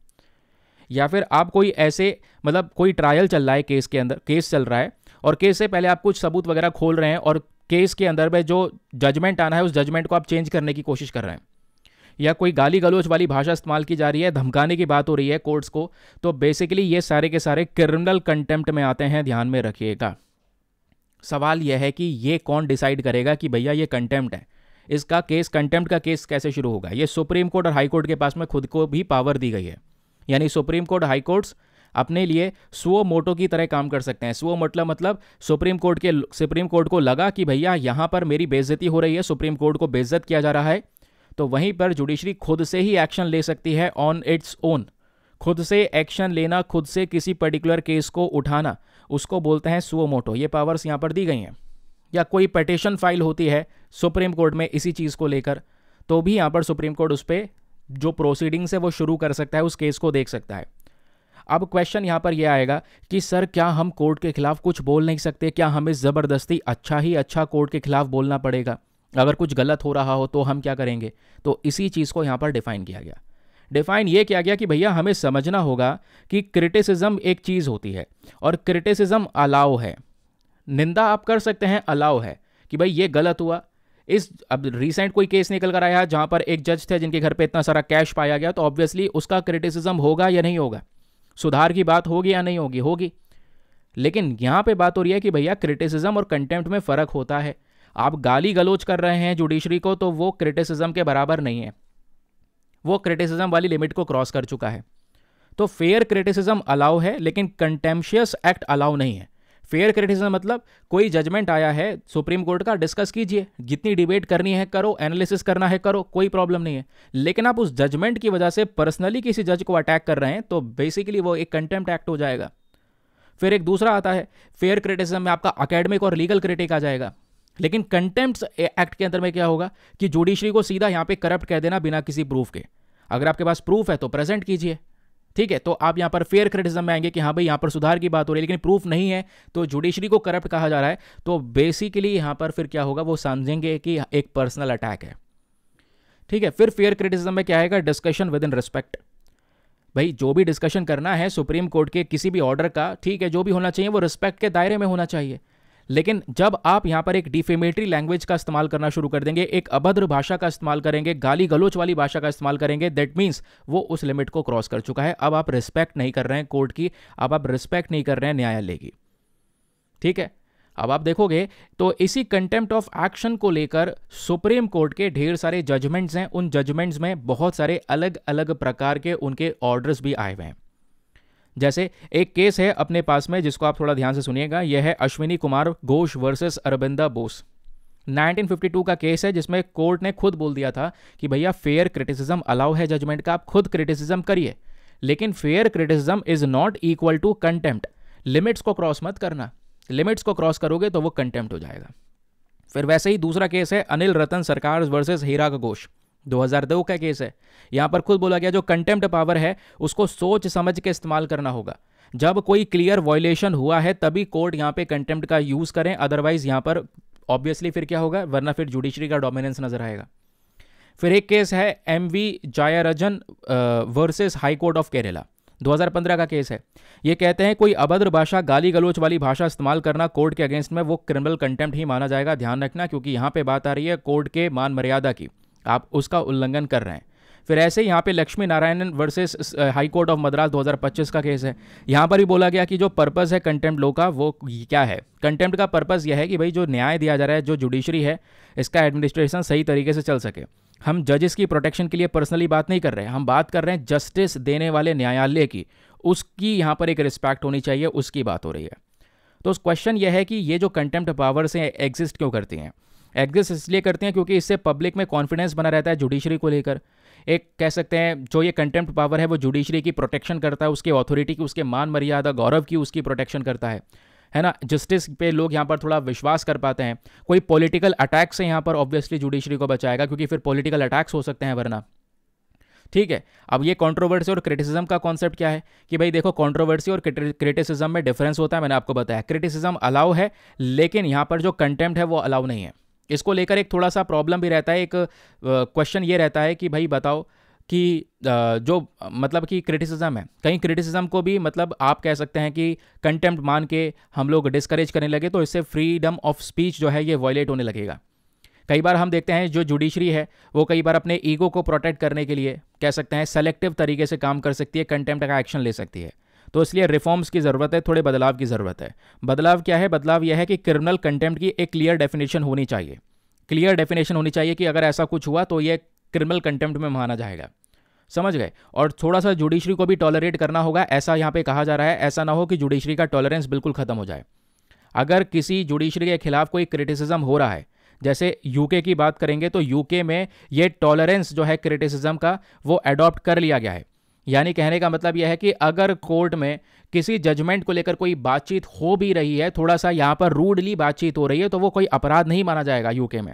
या फिर आप कोई ऐसे मतलब कोई ट्रायल चल रहा है, केस के अंदर केस चल रहा है, और केस से पहले आप कुछ सबूत वगैरह खोल रहे हैं, और केस के अंदर में जो जजमेंट आना है उस जजमेंट को आप चेंज करने की कोशिश कर रहे हैं, या कोई गाली गलौज वाली भाषा इस्तेमाल की जा रही है, धमकाने की बात हो रही है कोर्ट्स को, तो बेसिकली ये सारे के सारे क्रिमिनल कंटेम्प्ट में आते हैं, ध्यान में रखिएगा। सवाल यह है कि ये कौन डिसाइड करेगा कि भैया ये कंटेम्प्ट है, इसका केस, कंटेम्प्ट का केस कैसे शुरू होगा? ये सुप्रीम कोर्ट और हाई कोर्ट के पास में खुद को भी पावर दी गई है, यानी सुप्रीम कोर्ट, हाई कोर्ट्स अपने लिए सुओ मोटो की तरह काम कर सकते हैं। सुओ मतलब सुप्रीम कोर्ट को लगा कि भैया यहाँ पर मेरी बेइज्जती हो रही है, सुप्रीम कोर्ट को बेइज्जत किया जा रहा है, तो वहीं पर जुडिशरी खुद से ही एक्शन ले सकती है ऑन इट्स ओन। खुद से एक्शन लेना, खुद से किसी पर्टिकुलर केस को उठाना, उसको बोलते हैं सुओ मोटो। ये पावर्स यहाँ पर दी गई हैं। या कोई पिटीशन फाइल होती है सुप्रीम कोर्ट में इसी चीज़ को लेकर, तो भी यहाँ पर सुप्रीम कोर्ट उस पर जो प्रोसीडिंग्स है वो शुरू कर सकता है, उस केस को देख सकता है। अब क्वेश्चन यहाँ पर यह आएगा कि सर क्या हम कोर्ट के खिलाफ कुछ बोल नहीं सकते? क्या हमें ज़बरदस्ती अच्छा कोर्ट के खिलाफ बोलना पड़ेगा? अगर कुछ गलत हो रहा हो तो हम क्या करेंगे? तो इसी चीज़ को यहाँ पर डिफाइन किया गया। डिफाइन ये किया गया कि भैया हमें समझना होगा कि क्रिटिसिज्म एक चीज़ होती है, और क्रिटिसिज्म अलाउ है, निंदा आप कर सकते हैं, अलाउ है कि भाई ये गलत हुआ। अब रिसेंट कोई केस निकल कर आया जहाँ पर एक जज थे जिनके घर पे इतना सारा कैश पाया गया, तो ऑब्वियसली उसका क्रिटिसिज्म होगा या नहीं होगा, सुधार की बात होगी या नहीं होगी, होगी। लेकिन यहाँ पे बात हो रही है कि भैया क्रिटिसिज्म और कंटेम्प्ट में फ़र्क होता है। आप गाली गलौज कर रहे हैं जुडिशरी को, तो वो क्रिटिसिज्म के बराबर नहीं है, वो क्रिटिसिज्म वाली लिमिट को क्रॉस कर चुका है। तो फेयर क्रिटिसिज्म अलाउ है, लेकिन कंटेम्पशियस एक्ट अलाउ नहीं है। फेयर क्रिटिसिज्म मतलब कोई जजमेंट आया है सुप्रीम कोर्ट का, डिस्कस कीजिए, जितनी डिबेट करनी है करो, एनालिसिस करना है करो, कोई प्रॉब्लम नहीं है। लेकिन आप उस जजमेंट की वजह से पर्सनली किसी जज को अटैक कर रहे हैं, तो बेसिकली वो एक कंटेम्प्ट एक्ट हो जाएगा। फिर एक दूसरा आता है फेयर क्रिटिसिज्म में आपका अकेडमिक और लीगल क्रिटिक आ जाएगा। लेकिन कंटेम्प्ट एक्ट के अंदर में क्या होगा कि जुडिशरी को सीधा यहाँ पे करप्ट कह देना बिना किसी प्रूफ के। अगर आपके पास प्रूफ है तो प्रेजेंट कीजिए, ठीक है, तो आप यहाँ पर फेयर क्रिटिसिज्म में आएंगे कि हाँ भाई यहाँ पर सुधार की बात हो रही है, लेकिन प्रूफ नहीं है तो जुडिशरी को करप्ट कहा जा रहा है, तो बेसिकली यहाँ पर फिर क्या होगा, वो समझेंगे कि एक पर्सनल अटैक है, ठीक है। फिर फेयर क्रिटिसिज्म में क्या आएगा, डिस्कशन विद इन रिस्पेक्ट। भाई जो भी डिस्कशन करना है सुप्रीम कोर्ट के किसी भी ऑर्डर का, ठीक है, जो भी होना चाहिए वो रिस्पेक्ट के दायरे में होना चाहिए। लेकिन जब आप यहां पर एक डिफेमेटरी लैंग्वेज का इस्तेमाल करना शुरू कर देंगे, एक अभद्र भाषा का इस्तेमाल करेंगे, गाली गलोच वाली भाषा का इस्तेमाल करेंगे, दैट मीन्स वो उस लिमिट को क्रॉस कर चुका है। अब आप रिस्पेक्ट नहीं कर रहे हैं कोर्ट की, अब आप रिस्पेक्ट नहीं कर रहे हैं न्यायालय की। ठीक है, अब आप देखोगे तो इसी कंटेम्प्ट ऑफ एक्शन को लेकर सुप्रीम कोर्ट के ढेर सारे जजमेंट्स हैं। उन जजमेंट्स में बहुत सारे अलग अलग प्रकार के उनके ऑर्डर्स भी आए हुए हैं। जैसे एक केस है अपने पास में, जिसको आप थोड़ा ध्यान से सुनिएगा। यह है अश्विनी कुमार घोष वर्सेस अरविंदा बोस, 1952 का केस है, जिसमें कोर्ट ने खुद बोल दिया था कि भैया फेयर क्रिटिसिज्म अलाउ है जजमेंट का, आप खुद क्रिटिसिज्म करिए, लेकिन fair criticism is not equal to contempt. Limits को क्रॉस मत करना, लिमिट्स को क्रॉस करोगे तो वो कंटेम्प्ट हो जाएगा। फिर वैसे ही दूसरा केस है अनिल रतन सरकार वर्सेस हीरा घोष, 2002 का केस है। यहां पर खुद बोला गया जो कंटेम्प्ट पावर है उसको सोच समझ के इस्तेमाल करना होगा। जब कोई क्लियर वायलेशन हुआ है तभी कोर्ट यहां पे कंटेम्प्ट का यूज करें, अदरवाइज यहां पर ऑब्वियसली फिर क्या होगा, वरना फिर जुडिशरी का डोमिनेंस नजर आएगा। फिर एक केस है MV Jayarajan versus High Court of Kerala, 2015 का केस है। ये कहते हैं कोई अभद्र भाषा, गाली गलोच वाली भाषा इस्तेमाल करना कोर्ट के अगेंस्ट में वो क्रिमिनल कंटेम्प्ट ही माना जाएगा। ध्यान रखना, क्योंकि यहाँ पे बात आ रही है कोर्ट के मान मर्यादा की, आप उसका उल्लंघन कर रहे हैं। फिर ऐसे यहाँ पे Lakshmi Narayanan versus High Court of Madras 2025 का केस है। यहाँ पर भी बोला गया कि जो पर्पस है कंटेम्प्ट लॉ का वो क्या है। कंटेम्प्ट का पर्पस यह है कि भाई जो न्याय दिया जा रहा है, जो जुडिशरी है, इसका एडमिनिस्ट्रेशन सही तरीके से चल सके। हम जजेस की प्रोटेक्शन के लिए पर्सनली बात नहीं कर रहे हैं, हम बात कर रहे हैं जस्टिस देने वाले न्यायालय की, उसकी यहाँ पर एक रिस्पेक्ट होनी चाहिए, उसकी बात हो रही है। तो क्वेश्चन यह है कि ये जो कंटेम्प्ट पावर्स हैं एग्जिस्ट क्यों करती हैं। एग्जिस्ट इसलिए करती हैं क्योंकि इससे पब्लिक में कॉन्फिडेंस बना रहता है जुडिशरी को लेकर। एक कह सकते हैं जो ये कंटेम्प्ट पावर है वो जुडिशरी की प्रोटेक्शन करता है, उसके अथॉरिटी की, उसके मान मर्यादा गौरव की, उसकी प्रोटेक्शन करता है ना। जस्टिस पे लोग यहाँ पर थोड़ा विश्वास कर पाते हैं। कोई पॉलिटिकल अटैक से यहाँ पर ऑब्वियसली जुडिशरी को बचाएगा, क्योंकि फिर पॉलिटिकल अटैक्स हो सकते हैं वरना। ठीक है, अब ये कंट्रोवर्सी और क्रिटिसिज्म का कॉन्सेप्ट क्या है कि भाई देखो कंट्रोवर्सी और क्रिटिसिज्म में डिफरेंस होता है। मैंने आपको बताया क्रिटिसिज्म अलाउ है, लेकिन यहाँ पर जो कंटेम्प्ट है वो अलाउ नहीं है। इसको लेकर एक थोड़ा सा प्रॉब्लम भी रहता है। एक क्वेश्चन ये रहता है कि भाई बताओ कि जो मतलब कि क्रिटिसिज्म है, कहीं क्रिटिसिज्म को भी मतलब आप कह सकते हैं कि कंटेम्प्ट मान के हम लोग डिस्करेज करने लगे तो इससे फ्रीडम ऑफ स्पीच जो है ये वायलेट होने लगेगा। कई बार हम देखते हैं जो जुडिशरी है वो कई बार अपने ईगो को प्रोटेक्ट करने के लिए कह सकते हैं सेलेक्टिव तरीके से काम कर सकती है, कंटेम्प्ट का एक्शन ले सकती है। तो इसलिए रिफॉर्म्स की ज़रूरत है, थोड़े बदलाव की ज़रूरत है। बदलाव क्या है? बदलाव यह है कि क्रिमिनल कंटेम्प्ट की एक क्लियर डेफिनेशन होनी चाहिए। क्लियर डेफिनेशन होनी चाहिए कि अगर ऐसा कुछ हुआ तो ये क्रिमिनल कंटेम्प्ट में माना जाएगा। समझ गए? और थोड़ा सा जुडिशरी को भी टॉलरेट करना होगा। ऐसा यहाँ पे कहा जा रहा है, ऐसा ना हो कि जुडिशरी का टॉलरेंस बिल्कुल खत्म हो जाए। अगर किसी जुडिशरी के खिलाफ कोई क्रिटिसिज्म हो रहा है, जैसे यूके की बात करेंगे तो यूके में ये टॉलरेंस जो है क्रिटिसिज्म का वो अडॉप्ट कर लिया गया है। यानी कहने का मतलब यह है कि अगर कोर्ट में किसी जजमेंट को लेकर कोई बातचीत हो भी रही है, थोड़ा सा यहाँ पर रूडली बातचीत हो रही है, तो वो कोई अपराध नहीं माना जाएगा यूके में।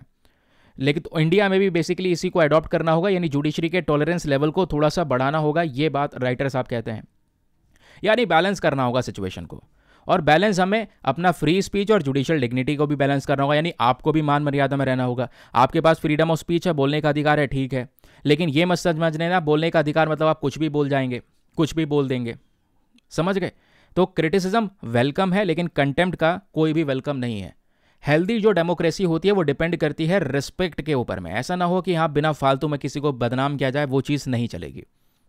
लेकिन तो इंडिया में भी बेसिकली इसी को अडॉप्ट करना होगा, यानी जुडिशरी के टॉलरेंस लेवल को थोड़ा सा बढ़ाना होगा। ये बात राइटर साहब कहते हैं, यानी बैलेंस करना होगा सिचुएशन को। और बैलेंस हमें अपना फ्री स्पीच और जुडिशियल डिग्निटी को भी बैलेंस करना होगा, यानी आपको भी मान मर्यादा में रहना होगा। आपके पास फ्रीडम ऑफ स्पीच है, बोलने का अधिकार है, ठीक है, लेकिन ये मत समझ लेना बोलने का अधिकार मतलब आप कुछ भी बोल जाएंगे, कुछ भी बोल देंगे। समझ गए? तो क्रिटिसिज्म वेलकम है, लेकिन कंटेम्प्ट का कोई भी वेलकम नहीं है। हेल्दी जो डेमोक्रेसी होती है वो डिपेंड करती है रिस्पेक्ट के ऊपर में। ऐसा ना हो कि हाँ बिना फालतू में किसी को बदनाम किया जाए, वो चीज़ नहीं चलेगी।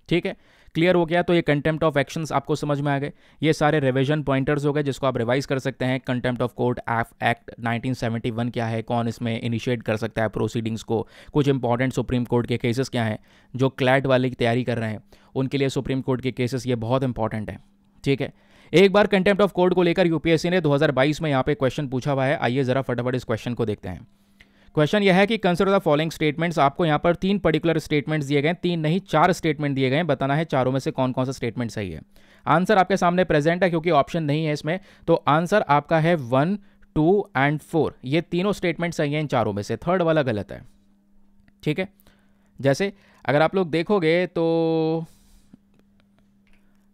ठीक है, क्लियर हो गया? तो ये कंटेम्प्ट ऑफ एक्शंस आपको समझ में आ गए। ये सारे रिवीजन पॉइंटर्स हो गए जिसको आप रिवाइज कर सकते हैं। कंटेम्प्ट ऑफ कोर्ट एक्ट 1971 क्या है, कौन इसमें इनिशिएट कर सकता है प्रोसीडिंग्स को, कुछ इंपॉर्टेंट सुप्रीम कोर्ट के केसेस क्या हैं, जो क्लैट वाले की तैयारी कर रहे हैं उनके लिए सुप्रीम कोर्ट के केसेस ये बहुत इंपॉर्टेंट है। ठीक है, एक बार कंटेम्प्ट ऑफ कोर्ट को लेकर यूपीएससी ने 2022 में यहाँ पे क्वेश्चन पूछा हुआ है। आइए जरा फटाफट इस क्वेश्चन को देखते हैं। क्वेश्चन यह है कि कंसिडर द फॉलोइंग स्टेटमेंट्स। आपको यहाँ पर 3 पर्टिकुलर स्टेटमेंट्स दिए गए, 3 नहीं 4 स्टेटमेंट दिए गए। बताना है चारों में से कौन कौन सा स्टेटमेंट सही है। आंसर आपके सामने प्रेजेंट है क्योंकि ऑप्शन नहीं है इसमें, तो आंसर आपका है 1, 2 एंड 4। ये तीनों स्टेटमेंट सही हैं इन चारों में से, थर्ड वाला गलत है। ठीक है, जैसे अगर आप लोग देखोगे तो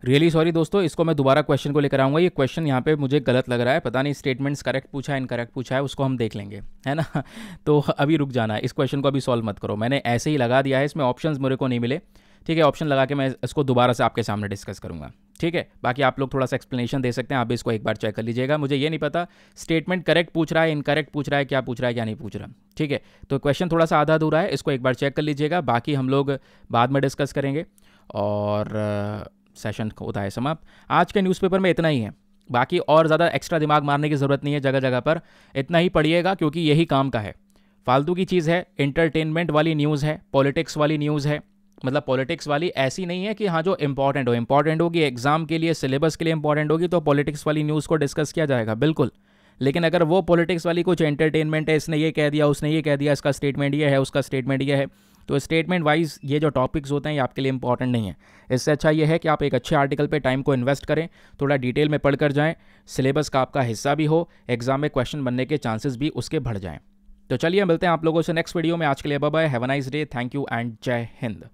रियली सॉरी दोस्तों, इसको मैं दोबारा क्वेश्चन को लेकर आऊँगा। ये क्वेश्चन यहाँ पे मुझे गलत लग रहा है, पता नहीं स्टेटमेंट्स करेक्ट पूछा है इनकरेक्ट पूछा है, उसको हम देख लेंगे, है ना। तो अभी रुक जाना है, इस क्वेश्चन को अभी सॉल्व मत करो, मैंने ऐसे ही लगा दिया है, इसमें ऑप्शंस मेरे को नहीं मिले। ठीक है, ऑप्शन लगा के मैं इसको दोबारा से आपके सामने डिस्कस करूँगा। ठीक है, बाकी आप लोग थोड़ा सा एक्सप्लेनेशन दे सकते हैं, आप भी इसको एक बार चेक कर लीजिएगा। मुझे ये नहीं पता स्टेटमेंट करेक्ट पूछ रहा है, इनकरेक्ट पूछ रहा है, क्या पूछ रहा है क्या नहीं पूछ रहा। ठीक है, तो क्वेश्चन थोड़ा सा आधा अधूरा है, इसको एक बार चेक कर लीजिएगा। बाकी हम लोग बाद में डिस्कस करेंगे और सेशन होता है समाप्त। आज के न्यूज़पेपर में इतना ही है, बाकी और ज़्यादा एक्स्ट्रा दिमाग मारने की ज़रूरत नहीं है जगह जगह पर, इतना ही पढ़िएगा क्योंकि यही काम का है। फालतू की चीज़ है, एंटरटेनमेंट वाली न्यूज़ है, पॉलिटिक्स वाली न्यूज़ है। मतलब पॉलिटिक्स वाली ऐसी नहीं है कि हाँ जो इंपॉर्टेंट होगी एग्जाम के लिए, सिलेबस के लिए इंपॉर्टेंट होगी तो पॉलिटिक्स वाली न्यूज़ को डिस्कस किया जाएगा, बिल्कुल। लेकिन अगर वो पॉलिटिक्स वाली कुछ एंटरटेनमेंट है, इसने ये कह दिया उसने ये कह दिया, इसका स्टेटमेंट ये है उसका स्टेटमेंट ये है, तो स्टेटमेंट वाइज ये जो टॉपिक्स होते हैं ये आपके लिए इंपॉर्टेंट नहीं है। इससे अच्छा ये है कि आप एक अच्छे आर्टिकल पे टाइम को इन्वेस्ट करें, थोड़ा डिटेल में पढ़ कर जाएं, सिलेबस का आपका हिस्सा भी हो, एग्जाम में क्वेश्चन बनने के चांसेस भी उसके बढ़ जाएं। तो चलिए मिलते हैं आप लोगों से नेक्स्ट वीडियो में। आज के लिए bye bye, have a nice day, thank you and जय हिंद।